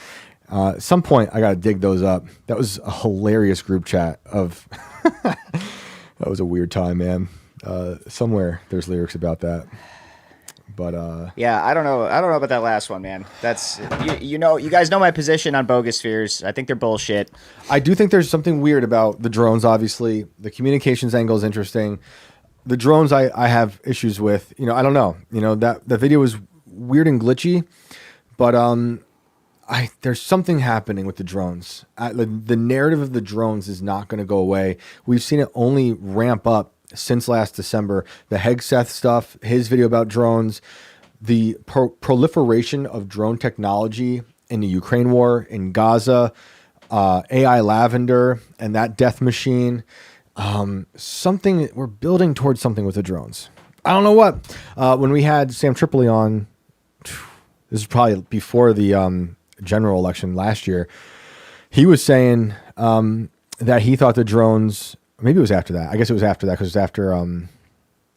At some point, I got to dig those up. That was a hilarious group chat of... That was a weird time, man. Somewhere there's lyrics about that. But yeah, I don't know about that last one, man. That's you guys know my position on bogus spheres. I think they're bullshit. I do think there's something weird about the drones. Obviously, the communications angle is interesting. the drones I have issues with. You know, I don't know. You know, that video was weird and glitchy, but there's something happening with the drones. The narrative of the drones is not going to go away. We've seen it only ramp up since last December. The Hegseth stuff, his video about drones, the proliferation of drone technology in the Ukraine war, in Gaza, AI Lavender, and that death machine. Something we're building towards something with the drones. I don't know what. When we had Sam Tripoli on, this is probably before the general election last year, he was saying that he thought the drones, maybe it was after that. I guess it was after that because it was after, I don't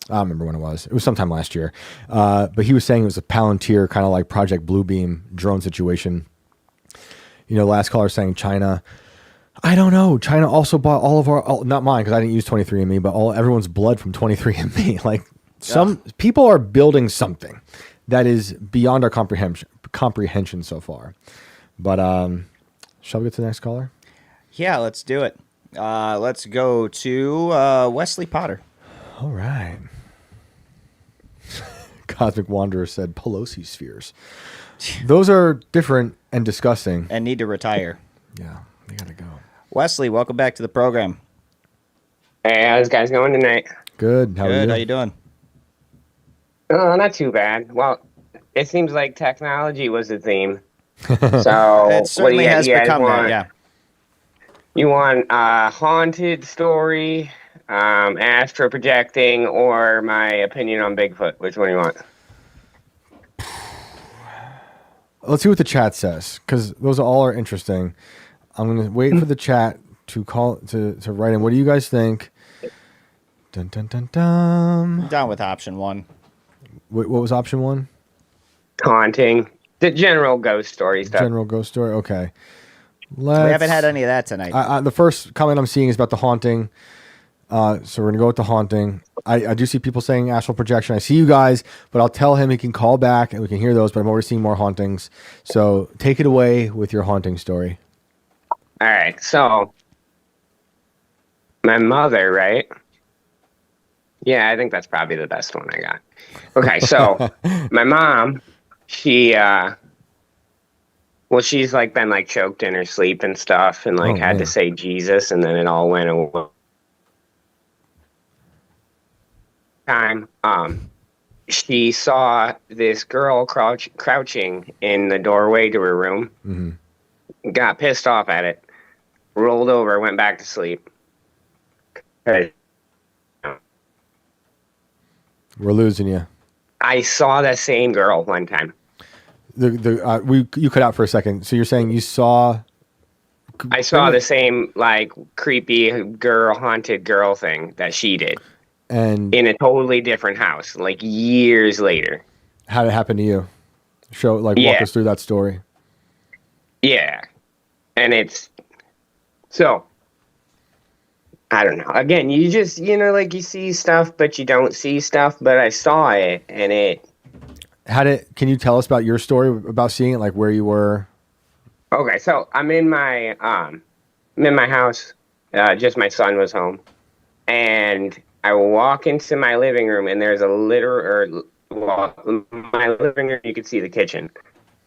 remember when it was. It was sometime last year. But he was saying it was a Palantir kind of like Project Bluebeam drone situation. You know, last caller saying China. I don't know. China also bought all of our, not mine because I didn't use 23andMe, but everyone's blood from 23andMe. Like some people are building something that is beyond our comprehension so far. But shall we get to the next caller? Yeah, let's do it. Let's go to Wesley Potter. All right. Cosmic Wanderer said Pelosi spheres. Those are different and disgusting. And need to retire. Yeah, they gotta go. Wesley, welcome back to the program. Hey, how's guys going tonight? Good. How are you? How you doing? Oh, not too bad. Well, it seems like technology was the theme. So It certainly has become that, yeah. You want a haunted story, astro projecting, or my opinion on Bigfoot? Which one do you want? Let's see what the chat says, because those all are interesting. I'm going to wait for the chat to write in. What do you guys think? Dun, dun, dun, dun. I'm down with option one. What was option one? Haunting. The general ghost story stuff. General ghost story? Okay. We haven't had any of that tonight. The first comment I'm seeing is about the haunting. So we're going to go with the haunting. I do see people saying astral projection. I see you guys, but I'll tell him he can call back and we can hear those, but I'm already seeing more hauntings. So take it away with your haunting story. All right. So my mother, right? Yeah, I think that's probably the best one I got. Okay. So my mom, she's like been like choked in her sleep and stuff and like had to say Jesus and then it all went away. She saw this girl crouching in the doorway to her room, got pissed off at it, rolled over, went back to sleep. We're losing you. I saw that same girl one time. You cut out for a second. So you're saying you saw? I saw the same like creepy girl, haunted girl thing that she did. And in a totally different house, like years later. How did it happen to you? Walk us through that story. Yeah. And it's so I don't know. Again, you just like you see stuff but you don't see stuff, but I saw it and it can you tell us about your story about seeing it, like where you were? Okay, so I'm in my house, just my son was home, and I walk into my living room, and there's my living room, you can see the kitchen.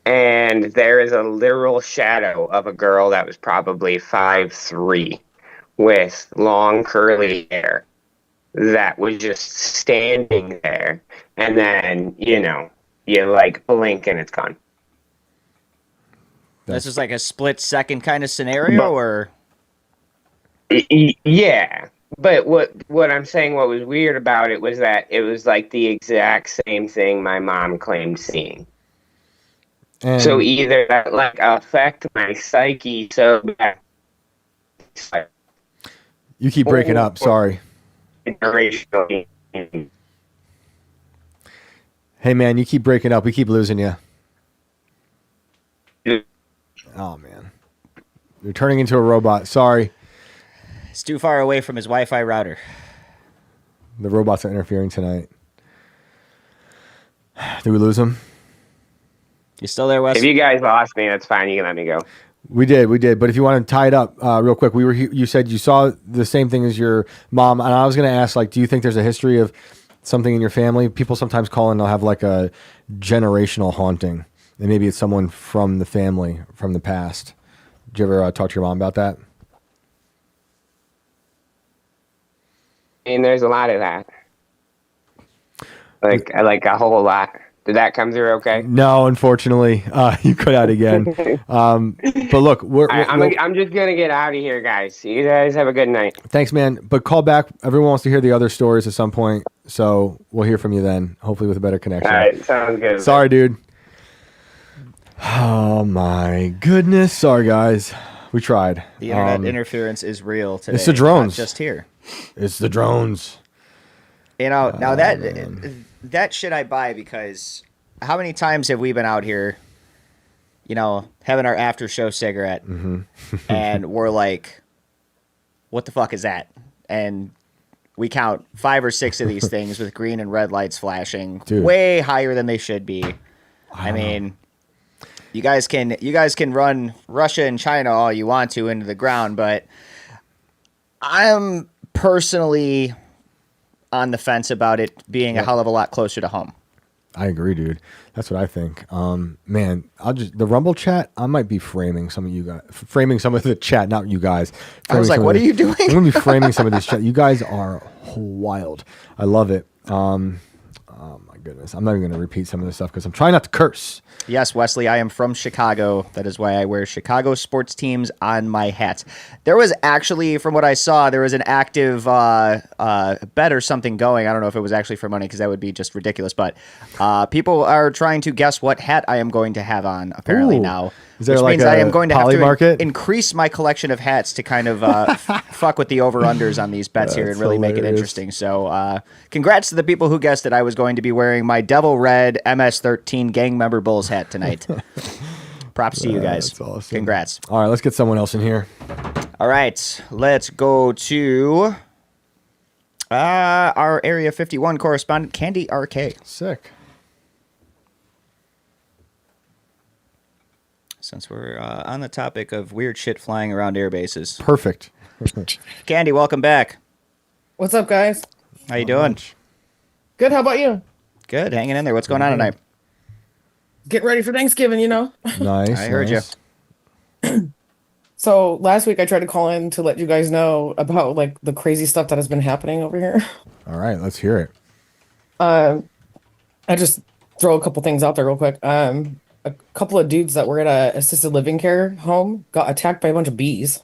And there is a literal shadow of a girl that was probably 5'3", with long curly hair that was just standing there. And then, you like blink and it's gone. This is like a split second kind of scenario, or? Yeah. But what I'm saying, what was weird about it was that it was like the exact same thing my mom claimed seeing. And so either that like affect my psyche so bad. You keep breaking up. Sorry. Hey man, you keep breaking up. We keep losing you. Oh man, you're turning into a robot. Sorry. It's too far away from his Wi-Fi router. The robots are interfering tonight. Did we lose him? You still there, Wes? If you guys lost me, that's fine. You can let me go. We did. But if you want to tie it up real quick, you said you saw the same thing as your mom, and I was going to ask, like, do you think there's a history of something in your family? People sometimes call and they'll have like a generational haunting, and maybe it's someone from the family from the past. Did you ever talk to your mom about that? And there's a lot of that. Like a whole lot. Did that come through okay? No, unfortunately, you cut out again. But look, I'm just gonna get out of here, guys. You guys have a good night. Thanks, man. But call back. Everyone wants to hear the other stories at some point, so we'll hear from you then, hopefully with a better connection. All right, sounds good. Sorry, dude. Oh my goodness. Sorry, guys. We tried. The internet interference is real today. It's the drones. Not just here. It's the drones. You know, now that shit I buy, because how many times have we been out here, you know, having our after show cigarette and we're like, what the fuck is that? And we count 5 or 6 of these things with green and red lights flashing, Dude. way higher than they should be. I mean, you guys can run Russia and China all you want to into the ground, but I'm personally on the fence about it being a hell of a lot closer to home. I agree, dude. That's what I think. Man, the Rumble chat, I might be framing some of you guys, framing some of the chat, not you guys. I was like, what are you doing? I'm going to be framing some of these chat. You guys are wild. I love it. Oh my goodness. I'm not even going to repeat some of this stuff because I'm trying not to curse. Yes, Wesley, I am from Chicago. That is why I wear Chicago sports teams on my hat. There was actually, from what I saw, there was an active bet or something going. I don't know if it was actually for money because that would be just ridiculous. But people are trying to guess what hat I am going to have on apparently now. Is there which like means I am going to have to market? increase my collection of hats to kind of fuck with the over-unders on these bets here and really make it interesting. So congrats to the people who guessed that I was going to be wearing my Devil Red MS-13 Gang Member Bulls hat tonight. Props to you guys. That's awesome. Congrats. All right, let's get someone else in here. All right, let's go to our Area 51 correspondent, Candy RK. Sick. Since we're on the topic of weird shit flying around air bases. Perfect. Candy, welcome back. What's up, guys? How you doing? Good. How about you? Good, hanging in there. What's going on tonight? Getting ready for Thanksgiving, you know. Nice. I heard you. So last week I tried to call in to let you guys know about like the crazy stuff that has been happening over here. All right, let's hear it. I just throw a couple things out there real quick. A couple of dudes that were at a assisted living care home got attacked by a bunch of bees.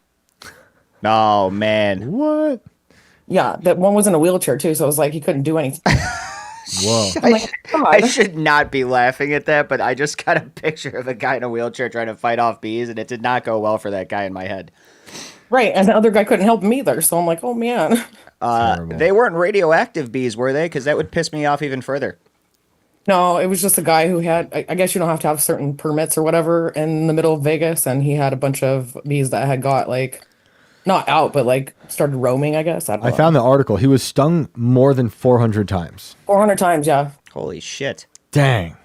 Oh man. What? Yeah, that one was in a wheelchair too, so it was like he couldn't do anything. Whoa. I'm like, come I on. should not be laughing at that, but I just got a picture of a guy in a wheelchair trying to fight off bees, and it did not go well for that guy in my head. Right, and the other guy couldn't help him either, so I'm like, oh man. Terrible. They weren't radioactive bees, were they? Because that would piss me off even further. No, it was just a guy who had, I guess you don't have to have certain permits or whatever in the middle of Vegas, and he had a bunch of bees that had got like, not out, but like started roaming, I guess. I don't I know. found the article. He was stung more than 400 times. 400 times, yeah. Holy shit. Dang.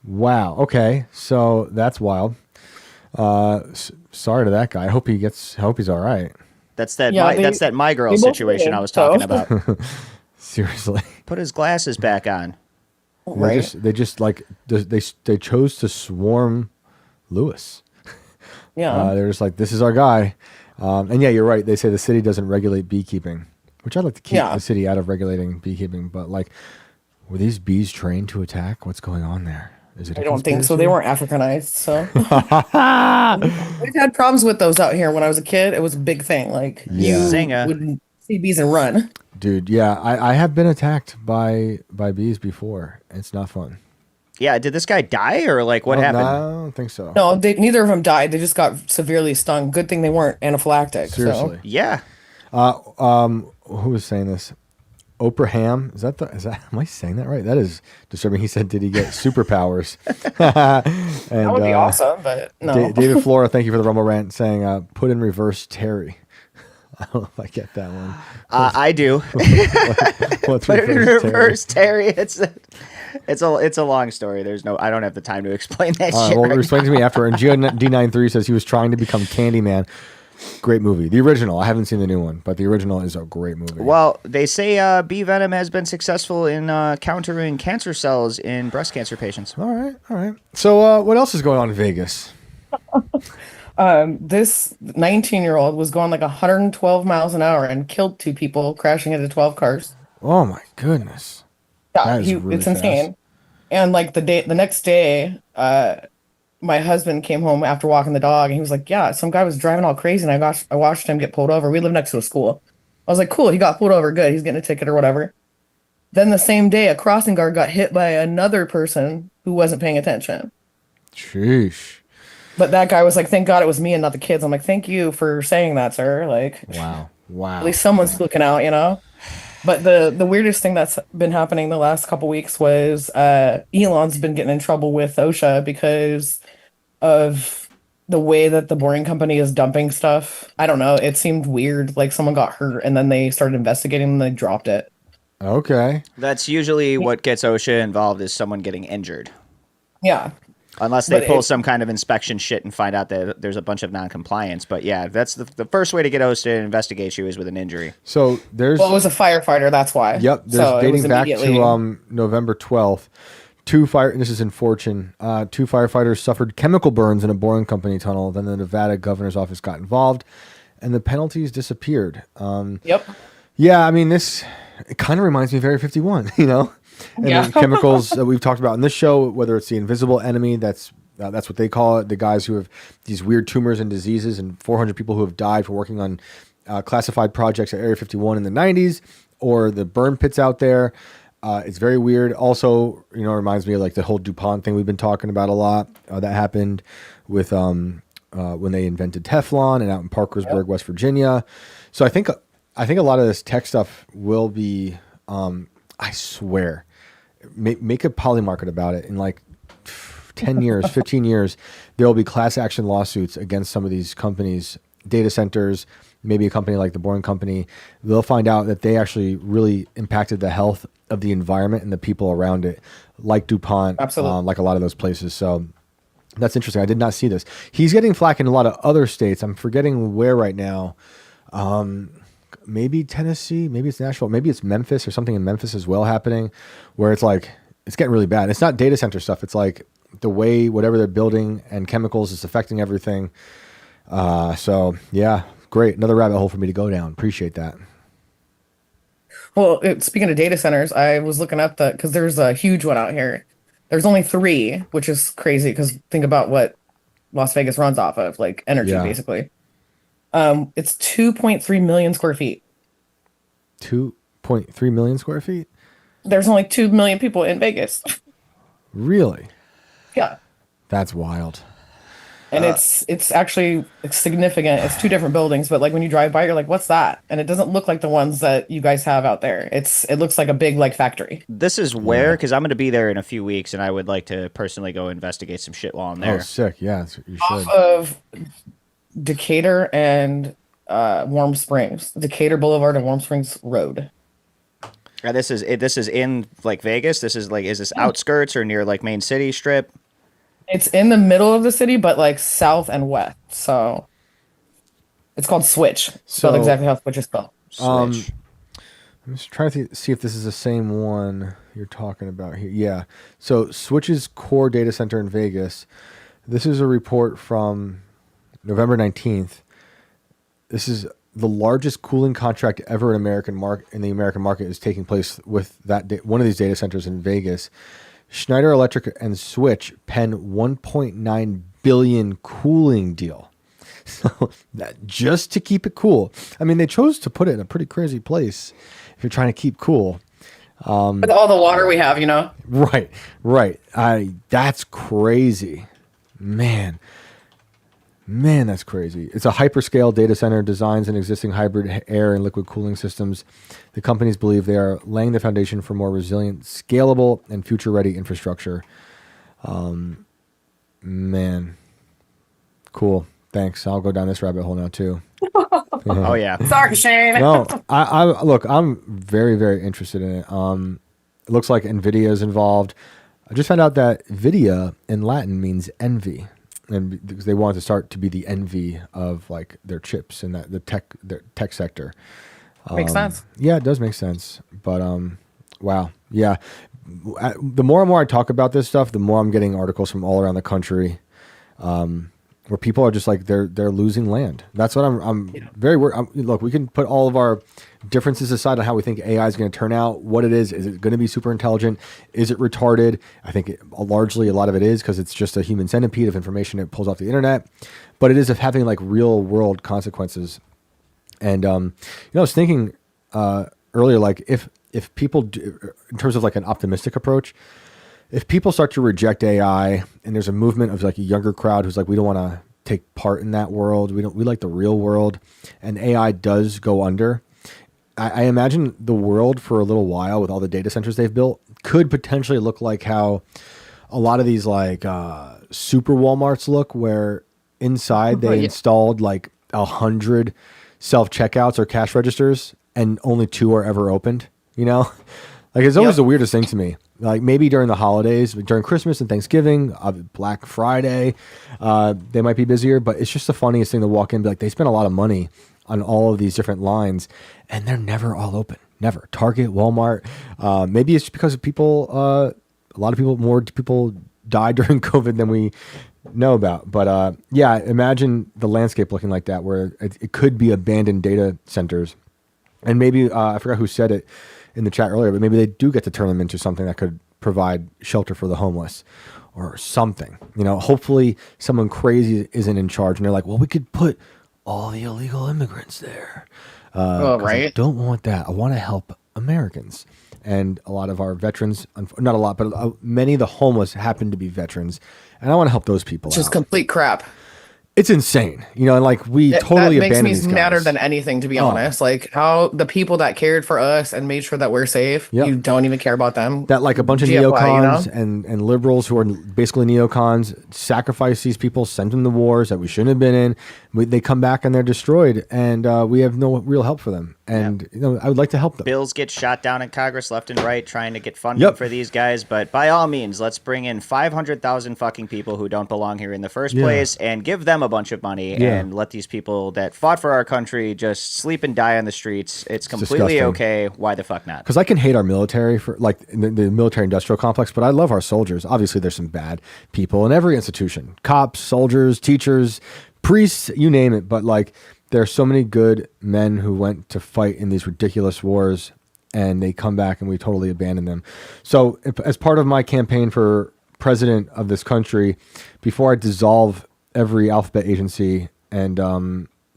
Wow. Okay. So that's wild. Sorry to that guy. I hope he's all right. That's that. Yeah, That's that my girl they both situation did, I was talking so. about. Seriously. Put his glasses back on. Right. They chose to swarm Lewis. Yeah. They're just like, this is our guy. And yeah, you're right. They say the city doesn't regulate beekeeping, which I'd like to keep the city out of regulating beekeeping. But like, were these bees trained to attack? What's going on there? Is it? I don't think so. They weren't Africanized, so. We've had problems with those out here. When I was a kid, it was a big thing. Like, you Singer. would see bees and run. Dude, yeah, I have been attacked by bees before. It's not fun. Yeah, did this guy die or like what happened? No, I don't think so. No, neither of them died. They just got severely stung. Good thing they weren't anaphylactic. Seriously. Yeah. Who was saying this? Oprah Ham. Is that am I saying that right? That is disturbing. He said, did he get superpowers? And, That would be awesome, but no. David Flora, thank you for the Rumble rant, saying, put in reverse Terry. I don't know if I get that one. I do. What's Put it in reverse, Terry. It's a long story. I don't have the time to explain that All right, shit. well, right explain to me after. And D93 says he was trying to become Candyman. Great movie. The original. I haven't seen the new one, but the original is a great movie. Well, they say bee venom has been successful in countering cancer cells in breast cancer patients. All right. So what else is going on in Vegas? This 19-year-old was going like 112 miles an hour and killed 2 people, crashing into 12 cars. Oh my goodness. Yeah, That is really it's fast. insane. And like the next day, my husband came home after walking the dog, and he was like, "Yeah, some guy was driving all crazy, and I watched him get pulled over. We live next to a school." I was like, "Cool, he got pulled over. Good, he's getting a ticket or whatever." Then the same day, a crossing guard got hit by another person who wasn't paying attention. Sheesh. But that guy was like, "Thank God it was me and not the kids." I'm like, "Thank you for saying that, sir." Like, Wow. at least someone's looking out, you know? But the weirdest thing that's been happening the last couple weeks was Elon's been getting in trouble with OSHA because of the way that the boring company is dumping stuff. I don't know. It seemed weird. Like someone got hurt and then they started investigating and they dropped it. Okay. That's usually what gets OSHA involved is someone getting injured. Yeah. Unless they But pull some kind of inspection shit and find out that there's a bunch of non-compliance. But yeah, that's the first way to get OSHA to investigate you is with an injury. So there's. Well, it was a firefighter. That's why. Yep. There's So it was dating back immediately- to November 12th. This is in Fortune. 2 firefighters suffered chemical burns in a boring company tunnel. Then the Nevada governor's office got involved, and the penalties disappeared. Yep. Yeah, I mean, it kind of reminds me of Area 51, you know? And Yeah. the chemicals that we've talked about in this show, whether it's the invisible enemy, that's what they call it, the guys who have these weird tumors and diseases, and 400 people who have died for working on classified projects at Area 51 in the 90s, or the burn pits out there. It's very weird. Also, reminds me of like the whole DuPont thing we've been talking about a lot. That happened with when they invented Teflon and out in Parkersburg, West Virginia. So I think a lot of this tech stuff will be, I swear, make a poly market about it. In like 10 years, 15 years, there will be class action lawsuits against some of these companies, data centers, maybe a company like the Boring Company. They'll find out that they actually really impacted the health of the environment and the people around it, like DuPont, like a lot of those places. So that's interesting. I did not see this. He's getting flack in a lot of other states. I'm forgetting where right now. Maybe Tennessee, maybe it's Nashville, maybe it's Memphis or something in Memphis as well happening, where it's like, it's getting really bad. It's not data center stuff. It's like the way whatever they're building and chemicals is affecting everything. So yeah, great. Another rabbit hole for me to go down. Appreciate that. Well, speaking of data centers, I was looking up because there's a huge one out here. There's only 3, which is crazy because think about what Las Vegas runs off of, like energy, basically. It's 2.3 million square feet. 2.3 million square feet? There's only 2 million people in Vegas. Really? Yeah. That's wild. And it's actually significant. It's 2 different buildings, but like when you drive by, you're like, "What's that?" And it doesn't look like the ones that you guys have out there. It looks like a big like factory. This is where, because I'm going to be there in a few weeks, and I would like to personally go investigate some shit while I'm there. Oh, sick! Yeah, you should. Off of Decatur and Warm Springs, Decatur Boulevard and Warm Springs Road. This is in like Vegas. This is like, is this outskirts or near like main city strip? It's in the middle of the city, but like south and west. So it's called Switch. Spelled exactly how Switch is spelled. Switch. I'm just trying to see if this is the same one you're talking about here. Yeah. So Switch's core data center in Vegas. This is a report from November 19th. This is the largest cooling contract ever in the American market is taking place with one of these data centers in Vegas. Schneider Electric and Switch pen $1.9 billion cooling deal. So that just to keep it cool. I mean, they chose to put it in a pretty crazy place if you're trying to keep cool. With all the water we have, Right. That's crazy. Man, that's crazy. It's a hyperscale data center, designs an existing hybrid air and liquid cooling systems. The companies believe they are laying the foundation for more resilient, scalable, and future-ready infrastructure. Man, cool. Thanks. I'll go down this rabbit hole now too. Oh yeah. Sorry, Shane. No, I look. I'm very, very interested in it. It looks like NVIDIA is involved. I just found out that Vidia in Latin means envy, and because they wanted to start to be the envy of like their chips and that their tech sector. Makes sense. Yeah, it does make sense. But wow, yeah. The more and more I talk about this stuff, the more I'm getting articles from all around the country, where people are just like they're losing land. That's what I'm very worried. Look, we can put all of our differences aside on how we think AI is going to turn out. What it is it going to be super intelligent? Is it retarded? I think largely a lot of it is because it's just a human centipede of information it pulls off the internet. But it is of having like real world consequences. And I was thinking earlier, like if people do, in terms of like an optimistic approach, if people start to reject AI and there's a movement of like a younger crowd who's like, we don't want to take part in that world. We like the real world, and AI does go under. I imagine the world for a little while with all the data centers they've built could potentially look like how a lot of these like super Walmarts look, where inside they installed like 100 self-checkouts or cash registers and only 2 are ever opened, you know? Like it's always the weirdest thing to me. Like maybe during the holidays, during Christmas and Thanksgiving, Black Friday, they might be busier, but it's just the funniest thing to walk in and be like, they spent a lot of money on all of these different lines and they're never all open. Never. Target, Walmart. Maybe it's because of people, more people died during COVID than we know about. But yeah, imagine the landscape looking like that, where it could be abandoned data centers. And maybe, I forgot who said it in the chat earlier, but maybe they do get to turn them into something that could provide shelter for the homeless or something. You know, hopefully someone crazy isn't in charge and they're like, well, we could put all the illegal immigrants there. Right. I don't want that. I want to help Americans. And a lot of our veterans, not a lot, but many of the homeless happen to be veterans. And I want to help those people out. Just complete crap. It's insane, you know, and like we totally abandoned these guys. That makes me madder than anything, to be honest. Like how the people that cared for us and made sure that we're safe, you don't even care about them. That like a bunch of neocons and liberals who are basically neocons sacrifice these people, send them to wars that we shouldn't have been in. They come back and they're destroyed, and we have no real help for them. And you know, I would like to help them. Bills get shot down in Congress left and right trying to get funding for these guys, but by all means, let's bring in 500,000 fucking people who don't belong here in the first place and give them a bunch of money and let these people that fought for our country just sleep and die on the streets. It's completely okay. Why the fuck not? Because I can hate our military for like the military industrial complex, but I love our soldiers. Obviously, there's some bad people in every institution: cops, soldiers, teachers, priests, you name it. But like, there are so many good men who went to fight in these ridiculous wars, and they come back, and we totally abandon them. So, as part of my campaign for president of this country, before I dissolve every alphabet agency and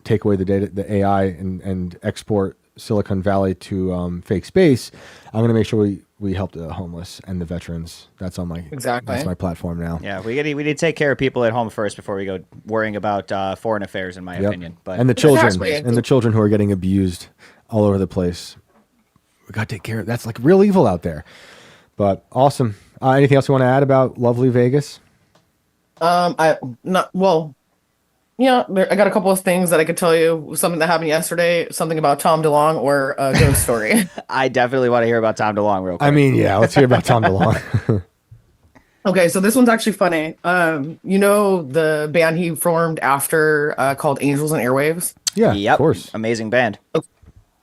take away the data, the AI, and export Silicon Valley to fake space, I'm going to make sure we help the homeless and the veterans. That's on my that's my platform now. Yeah, we need to take care of people at home first before we go worrying about foreign affairs, in my opinion. But and the children who are getting abused all over the place. We got to take care of. That's like real evil out there. But awesome. Anything else you want to add about lovely Vegas? I got a couple of things that I could tell you. Something that happened yesterday, something about Tom DeLonge, or a ghost story. I definitely want to hear about Tom DeLonge real quick. I mean, yeah, let's hear about Tom DeLonge. Okay, so this one's actually funny. You know the band he formed after called Angels and Airwaves? Yeah, of course. Amazing band.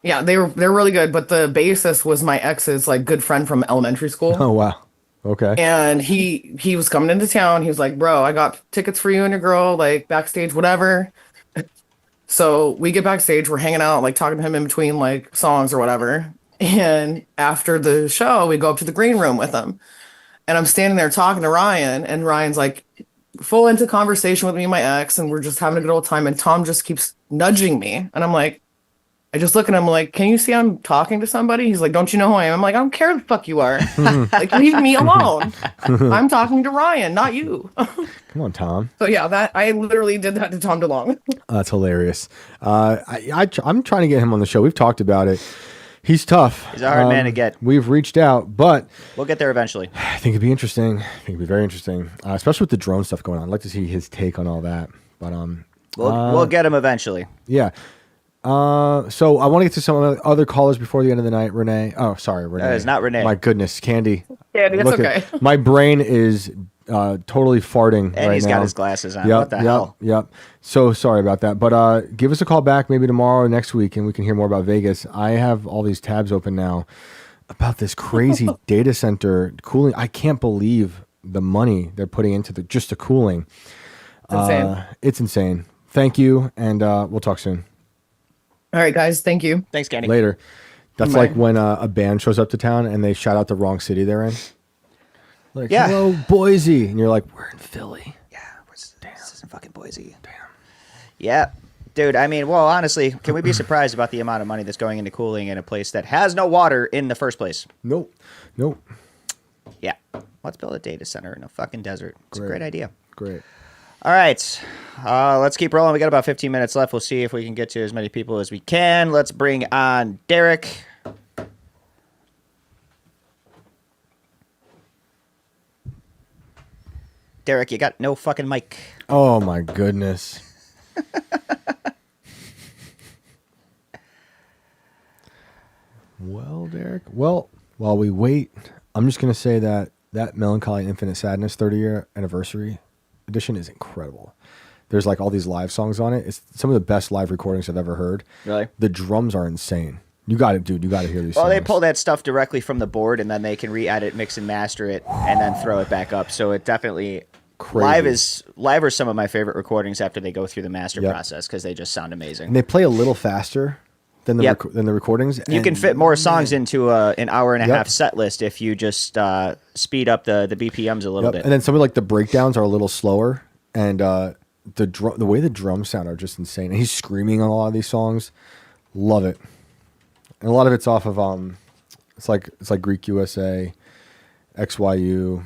Yeah, they're really good, but the bassist was my ex's like good friend from elementary school. Oh wow. Okay. And he was coming into town. He was like, bro, I got tickets for you and your girl, like backstage, whatever. So we get backstage, we're hanging out, like talking to him in between like songs or whatever. And after the show, we go up to the green room with him. And I'm standing there talking to Ryan, and Ryan's like full into conversation with me and my ex, and we're just having a good old time. And Tom just keeps nudging me. And I'm like, I just look at him like, can you see I'm talking to somebody? He's like, don't you know who I am? I'm like, I don't care who the fuck you are. Like, leave me alone. I'm talking to Ryan, not you. Come on, Tom. So yeah, that I literally did that to Tom DeLonge. That's hilarious. I'm trying to get him on the show. We've talked about it. He's tough. He's a hard man to get. We've reached out, but we'll get there eventually. I think it'd be interesting. I think it'd be very interesting, especially with the drone stuff going on. I'd like to see his take on all that. But we'll get him eventually. Yeah. So I want to get to some other callers before the end of the night. Renee. Oh, sorry, Renee. it's not Renee. My goodness, Candy. Yeah, that's Look okay. my brain is totally farting And right he's now. got his glasses on. Yep, What the hell? Yep. So sorry about that. But give us a call back maybe tomorrow or next week, and we can hear more about Vegas. I have all these tabs open now about this crazy data center cooling. I can't believe the money they're putting into just the cooling. It's insane. It's insane. Thank you, and we'll talk soon. All right, guys. Thank you. Thanks, Kenny. Later. That's Bye. like when a band shows up to town and they shout out the wrong city they're in. Like, Yeah. hello, Boise. And you're like, we're in Philly. Yeah, this isn't fucking Boise. Damn. Yeah, dude. I mean, well, honestly, can we be surprised about the amount of money that's going into cooling in a place that has no water in the first place? Nope. Yeah. Let's build a data center in a fucking desert. It's a Great. great idea. Great. All right. Let's keep rolling. We got about 15 minutes left. We'll see if we can get to as many people as we can. Let's bring on Derek. Derek, you got no fucking mic. Oh, my goodness. Well, Derek. Well, while we wait, I'm just going to say that Melancholy Infinite Sadness 30-year anniversary edition is incredible. There's like all these live songs on it. It's some of the best live recordings I've ever heard. Really? The drums are insane. You got it, dude. You got to hear these Well, songs. they pull that stuff directly from the board, and then they can re-edit, mix and master it, and then throw it back up. So it definitely Crazy. live are some of my favorite recordings after they go through the master Yep. process because they just sound amazing. And they play a little faster than the Yep. than the recordings. You can and fit more songs into an hour and a Yep. half set list if you just speed up the BPMs a little Yep. bit. And then some of like the breakdowns are a little slower, and the way the drums sound are just insane. And he's screaming on a lot of these songs. Love it. And a lot of it's off of it's like Greek USA, XYU.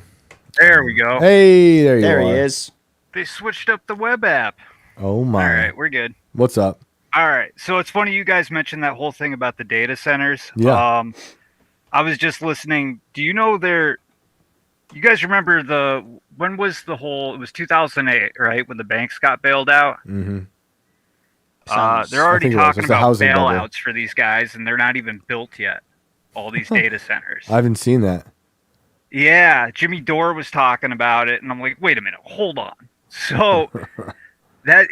There we go. Hey, there you There are. he is. They switched up the web app. Oh my. All right, we're good. What's up? All right, so it's funny you guys mentioned that whole thing about the data centers. Yeah. I was just listening. Do you know you guys remember when was it was 2008, right? When the banks got bailed out? Mm-hmm. They're already I think it was. talking It's the about housing bubble. bailouts for these guys, and they're not even built yet. All these data centers. I haven't seen that. Yeah, Jimmy Dore was talking about it, and I'm like, wait a minute, hold on. So that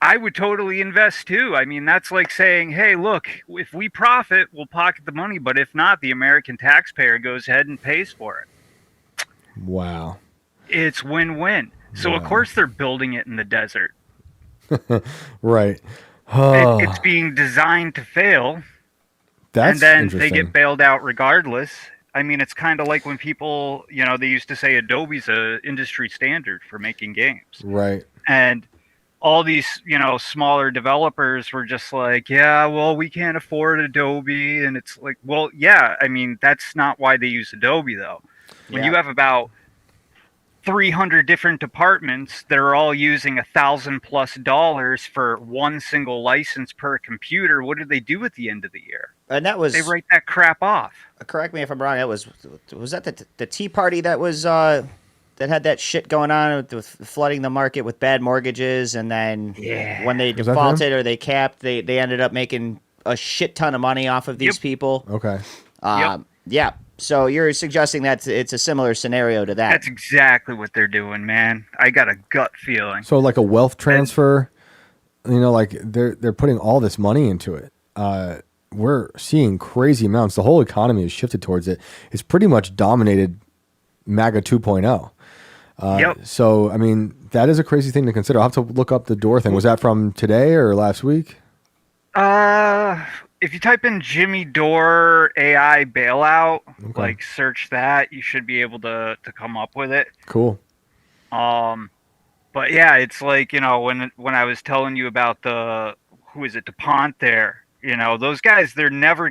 I would totally invest too. I mean, that's like saying, hey, look, if we profit, we'll pocket the money, but if not, the American taxpayer goes ahead and pays for it. Wow. It's win-win. So Wow. of course they're building it in the desert. Right. Oh, It's being designed to fail, that's and then they interesting. get bailed out regardless. I mean, it's kind of like when people, they used to say Adobe's a industry standard for making games. Right. And all these, smaller developers were just like, yeah, well, we can't afford Adobe. And it's like, well, yeah, I mean, that's not why they use Adobe, though. When you have about 300 different departments that are all using $1,000+ for one single license per computer, what do they do at the end of the year? And that was, They write that crap off. correct me if I'm wrong, that was that the Tea Party that was that had that shit going on with flooding the market with bad mortgages, and then when they Was that defaulted or they capped, they ended up making a shit ton of money off of these Yep. people. Okay. Yeah. So you're suggesting that it's a similar scenario to that. That's exactly what they're doing, man. I got a gut feeling. So like a wealth transfer, like they're putting all this money into it. We're seeing crazy amounts. The whole economy has shifted towards it. It's pretty much dominated MAGA 2.0. Yep. So, I mean, that is a crazy thing to consider. I'll have to look up the door thing. Was that from today or last week? If you type in Jimmy Dore AI bailout, Okay. like search that, you should be able to come up with it. Cool. But yeah, it's like, when I was telling you about who is it, DuPont there, those guys, they're not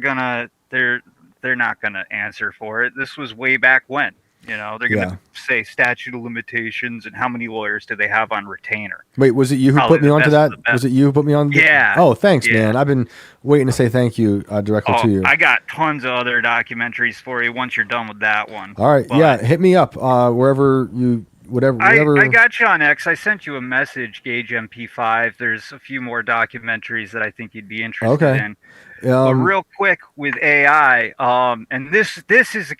gonna answer for it. This was way back when. They're gonna say statute of limitations and how many lawyers do they have on retainer. Wait, was it you who Probably put me the onto best that? of the best. Was it you who put me on? Yeah. Oh, thanks, Yeah. man. I've been waiting to say thank you directly to you. I got tons of other documentaries for you once you're done with that one. All right. But- Yeah. Hit me up wherever you whatever. I got you on X. I sent you a message, Gage MP5. There's a few more documentaries that I think you'd be interested in. But real quick with AI, and this is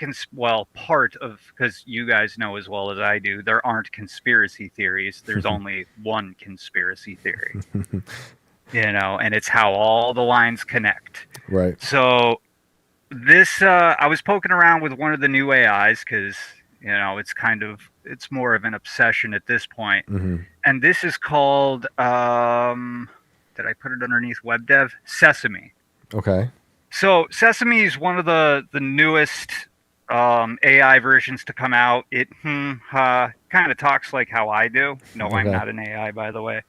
part of, because you guys know as well as I do, there aren't conspiracy theories. There's only one conspiracy theory, and it's how all the lines connect. Right. So this, I was poking around with one of the new AIs because it's more of an obsession at this point. And this is called, did I put it underneath web dev? Sesame. Okay. So Sesame is one of the newest AI versions to come out. It kind of talks like how I do. No, okay. I'm not an AI, by the way.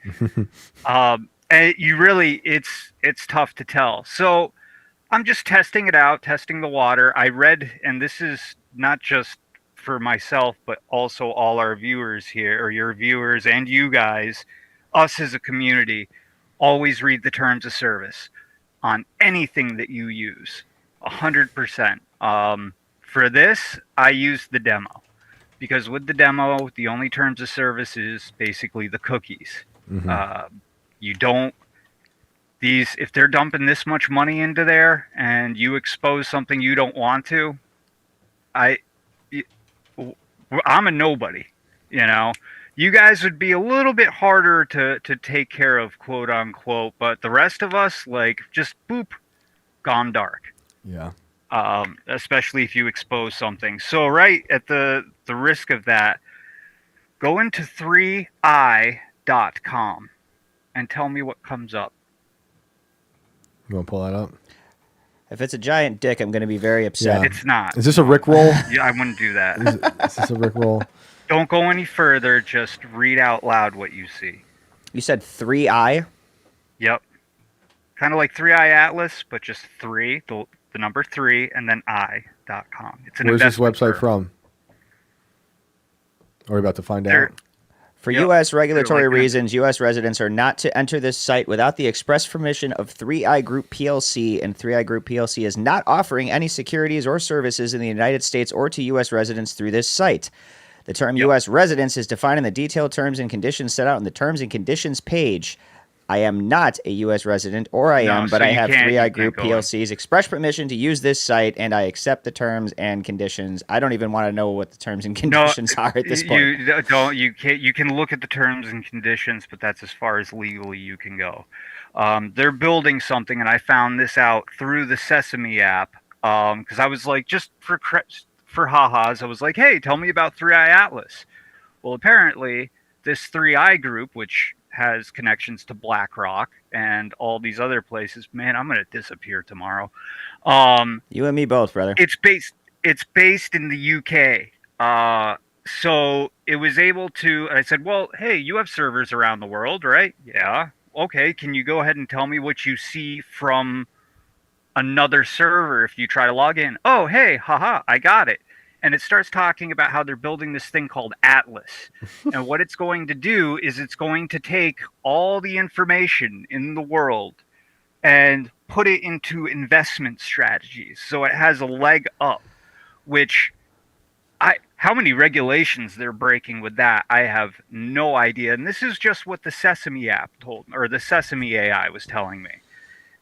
And it's tough to tell. So I'm just testing it out, testing the water. I read, and this is not just for myself, but also all our viewers here, or your viewers and you guys, us as a community, always read the terms of service on anything that you use, 100%. For this, I used the demo, because with the demo, the only terms of service is basically the cookies. If they're dumping this much money into there and you expose something you don't want to, I'm a nobody, You guys would be a little bit harder to take care of, quote unquote, but the rest of us, just boop, gone dark. Yeah. Especially if you expose something. So right at the risk of that, go into 3i.com and tell me what comes up. You want to pull that up? If it's a giant dick, I'm going to be very upset. Yeah. It's not. Is this a Rickroll? Yeah, I wouldn't do that. Is this a Rickroll? Don't go any further. Just read out loud what you see. You said 3i? Yep. Kind of like 3i Atlas, but just 3, the number 3, and then i.com. It's an Where's this website firm. from? Are we about to find out? For U.S. regulatory reasons, U.S. residents are not to enter this site without the express permission of 3i Group PLC, and 3i Group PLC is not offering any securities or services in the United States or to U.S. residents through this site. The term U.S. residents is defined in the detailed terms and conditions set out in the terms and conditions page. I am not a U.S. resident, or I am, but I have 3i Group PLC's express permission to use this site, and I accept the terms and conditions. I don't even want to know what the terms and conditions are at this point. You can look at the terms and conditions, but that's as far as legally you can go. They're building something, and I found this out through the Sesame app, because I was like, just for ha-has, I was like, hey, tell me about 3i Atlas. Well, apparently, this 3i Group, which has connections to BlackRock and all these other places. Man, I'm going to disappear tomorrow. You and me both, brother. It's based in the UK. So it was able to, and I said, well, hey, you have servers around the world, right? Yeah. Okay. Can you go ahead and tell me what you see from another server if you try to log in? Oh, hey, haha, I got it. And it starts talking about how they're building this thing called Atlas. And what it's going to do is it's going to take all the information in the world and put it into investment strategies. So it has a leg up, which how many regulations they're breaking with that, I have no idea. And this is just what the Sesame app told me, or the Sesame AI was telling me.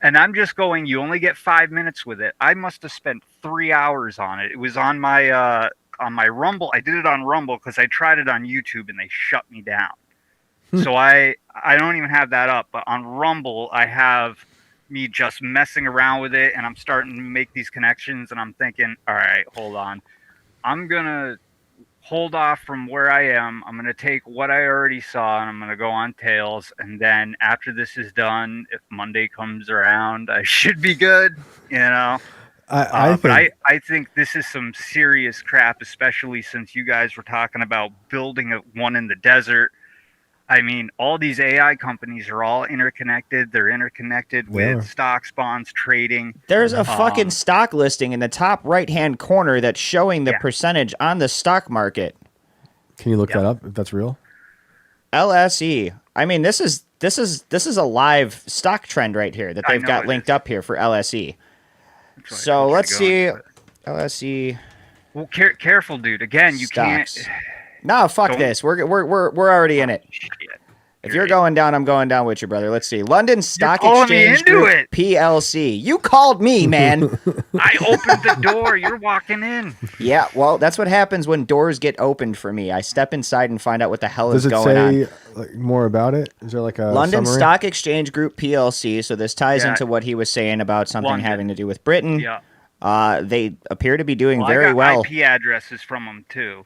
And I'm just going, you only get 5 minutes with it. I must have spent 3 hours on it. It was on my Rumble. I did it on Rumble because I tried it on YouTube and they shut me down. So I don't even have that up. But on Rumble, I have me just messing around with it, and I'm starting to make these connections, and I'm thinking, all right, hold on. I'm going to hold off from where I am. I'm going to take what I already saw, and I'm going to go on Tails. And then after this is done, if Monday comes around, I should be good, I think this is some serious crap, especially since you guys were talking about building one in the desert. I mean, all these AI companies are all interconnected. They're interconnected with stocks, bonds, trading. There's a fucking stock listing in the top right-hand corner that's showing the percentage on the stock market. Can you look that up if that's real? LSE. I mean, this is a live stock trend right here that they've got linked up here for LSE. So let's see. LSE. Well, careful, dude. Again, you stocks. can't. No, fuck Don't- this. We're already in it. Shit. If you're going down, I'm going down with you, brother. Let's see. London Stock calling me Exchange into Group it. PLC. You called me, man. I opened the door. You're walking in. Yeah, well, that's what happens when doors get opened for me. I step inside and find out what the hell Does is it going on. say like, more about it? Is there like a London summary? Stock Exchange Group PLC. So this ties Yeah. into what he was saying about something London. having to do with Britain. Yeah. They appear to be doing I very got well. IP addresses from them too,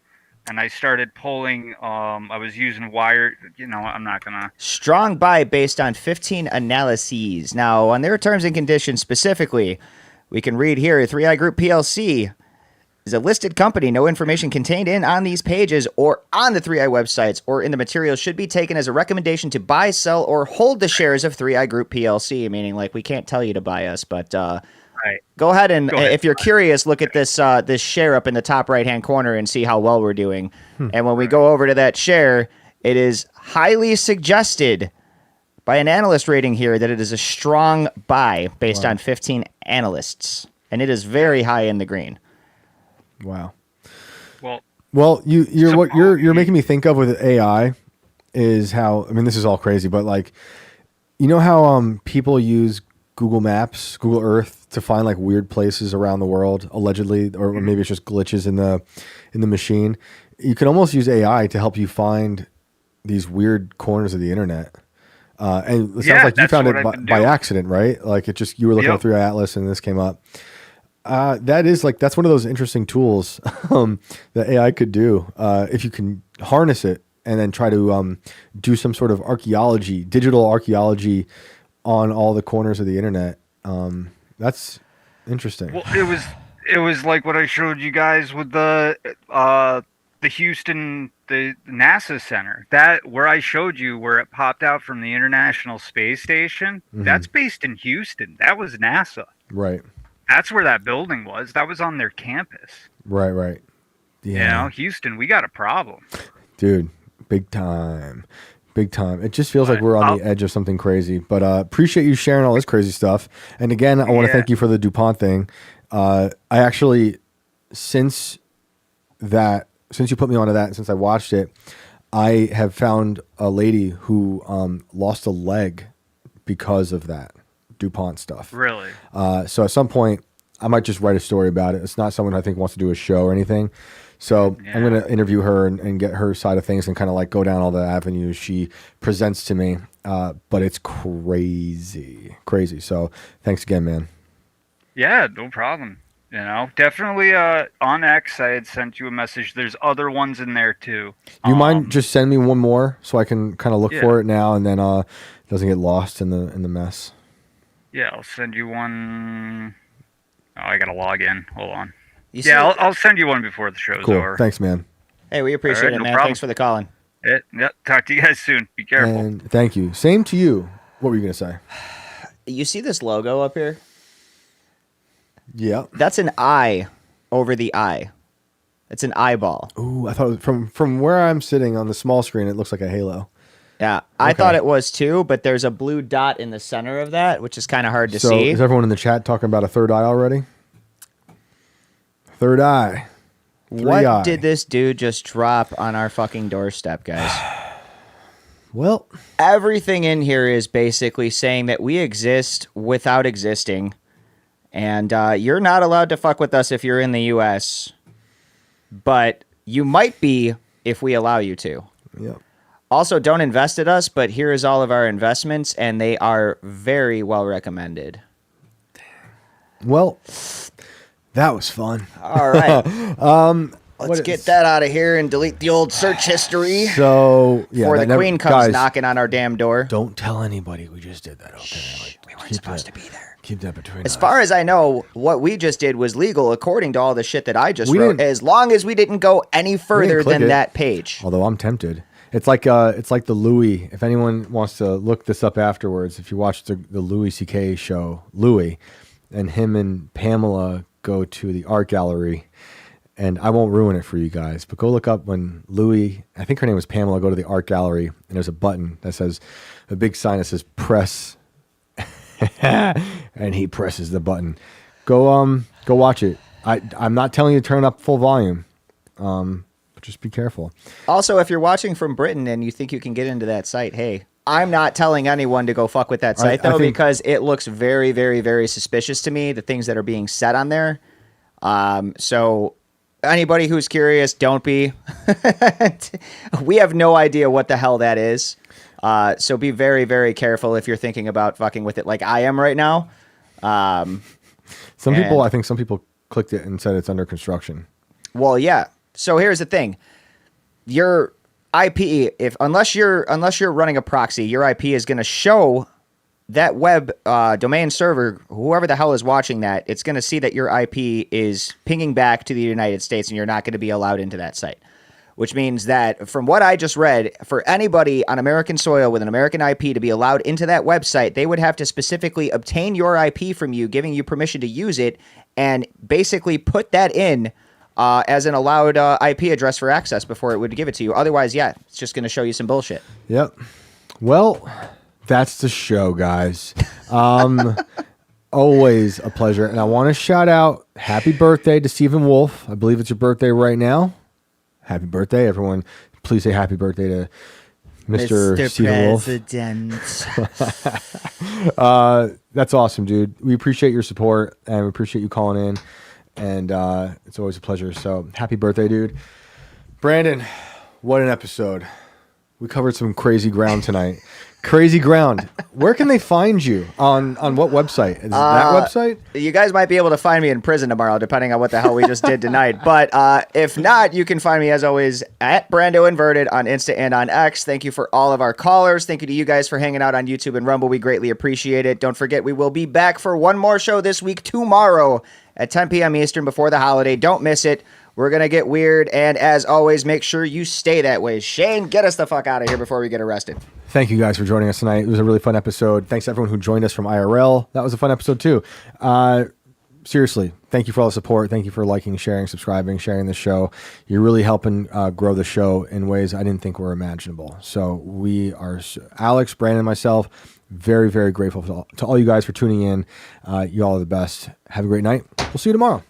and I started pulling. I was using wire. I'm not gonna. Strong buy based on 15 analyses. Now, on their terms and conditions specifically, we can read here 3i Group PLC is a listed company. No information contained on these pages or on the 3i websites or in the materials should be taken as a recommendation to buy, sell, or hold the shares of 3i Group PLC, meaning like we can't tell you to buy us, but Right. go ahead and Go ahead. if you're curious, look at this this share up in the top right-hand corner and see how well we're doing. And when we go over to that share, it is highly suggested by an analyst rating here that it is a strong buy based on 15 analysts, and it is very high in the green. Wow. Well, You're making me think of with AI is how, I mean, this is all crazy, but like, you know how people use Google Maps, Google Earth to find like weird places around the world, allegedly, or maybe it's just glitches in the machine. You can almost use AI to help you find these weird corners of the internet. And it sounds like you that's found what it I've by been doing. accident, right? Like you were looking Yep. at 3i Atlas and this came up. That's one of those interesting tools that AI could do if you can harness it and then try to do some sort of digital archaeology on all the corners of the internet. That's interesting. Well, it was like what I showed you guys with the Houston, the NASA center. That where I showed you where it popped out from the International Space Station. That's based in Houston. That was NASA. Right. That's where that building was. That was on their campus. Right. Yeah. Houston, we got a problem. Dude, big time. It just feels like we're on the edge of something crazy, but appreciate you sharing all this crazy stuff. And again, I want to thank you for the DuPont thing. I actually, since you put me onto that, since I watched it, I have found a lady who lost a leg because of that DuPont stuff. Really? So at some point, I might just write a story about it. It's not someone I think wants to do a show or anything. So I'm going to interview her and get her side of things and kind of like go down all the avenues she presents to me. But it's crazy. So thanks again, man. Yeah, no problem. Definitely on X, I had sent you a message. There's other ones in there too. You mind just send me one more so I can kind of look for it now and then it doesn't get lost in the mess. Yeah, I'll send you one. Oh, I gotta log in. Hold on. Yeah, I'll send you one before the show's Cool. over. Thanks, man. Hey, we appreciate it, no man. problem. Thanks for the calling. Yeah, talk to you guys soon. Be careful. And thank you. Same to you. What were you going to say? You see this logo up here? Yeah. That's an eye over the eye. It's an eyeball. Ooh, I thought it was from where I'm sitting on the small screen, it looks like a halo. Yeah, I thought it was too, but there's a blue dot in the center of that, which is kind of hard to So see. is everyone in the chat talking about a third eye already? Third eye. What eye. did this dude just drop on our fucking doorstep, guys? Well, Everything in here is basically saying that we exist without existing, and you're not allowed to fuck with us if you're in the U.S., but you might be if we allow you to. yeah. Also, don't invest at us, but here is all of our investments, and they are very well recommended. Well, that was fun. All right. Let's get that out of here and delete the old search history So, yeah. before that the queen comes guys, knocking on our damn door. Don't tell anybody we just did that, okay? Shh, we weren't supposed to be there. Keep that between As us. far as I know, what we just did was legal according to all the shit that I just We wrote, didn't- as long as we didn't go any further click than it. that page. Although I'm tempted. It's like the Louis. If anyone wants to look this up afterwards, if you watch the Louis C.K. show, Louis, and him and Pamela go to the art gallery, and I won't ruin it for you guys, but go look up when Louis, I think her name was Pamela, go to the art gallery, and there's a button that says, a big sign that says press, and he presses the button. Go watch it. I'm not telling you to turn up full volume. just be careful. Also, if you're watching from Britain and you think you can get into that site, hey, I'm not telling anyone to go fuck with that site, though, because it looks very, very, very suspicious to me, the things that are being said on there. So anybody who's curious, don't be. We have no idea what the hell that is. So be very, very careful if you're thinking about fucking with it like I am right now. I think some people clicked it and said it's under construction. Well, yeah. So here's the thing. Your IP, unless you're running a proxy, your IP is going to show that web domain server, whoever the hell is watching that, it's going to see that your IP is pinging back to the United States and you're not going to be allowed into that site. Which means that, from what I just read, for anybody on American soil with an American IP to be allowed into that website, they would have to specifically obtain your IP from you, giving you permission to use it, and basically put that in as an allowed IP address for access before it would give it to you. Otherwise, yeah, it's just going to show you some bullshit. Yep. Well, that's the show, guys. Always a pleasure. And I want to shout out happy birthday to Stephen Wolf. I believe it's your birthday right now. Happy birthday, everyone. Please say happy birthday to Mr. Stephen Wolf. That's awesome, dude. We appreciate your support and we appreciate you calling in. And it's always a pleasure. So happy birthday, dude. Brandon, what an episode. We covered some crazy ground tonight. Crazy ground. Where can they find you? On what website? Is it that website? You guys might be able to find me in prison tomorrow, depending on what the hell we just did tonight. But if not, you can find me, as always, at Brando Inverted on Insta and on X. Thank you for all of our callers. Thank you to you guys for hanging out on YouTube and Rumble. We greatly appreciate it. Don't forget, we will be back for one more show this week, tomorrow at 10 p.m. Eastern before the holiday. Don't miss it. We're going to get weird. And as always, make sure you stay that way. Shane, get us the fuck out of here before we get arrested. Thank you guys for joining us tonight. It was a really fun episode. Thanks to everyone who joined us from IRL. That was a fun episode too. Seriously, thank you for all the support. Thank you for liking, sharing, subscribing, sharing the show. You're really helping grow the show in ways I didn't think were imaginable. So we are, Alex, Brandon, and myself, very, very grateful to all you guys for tuning in. You all are the best. Have a great night. We'll see you tomorrow.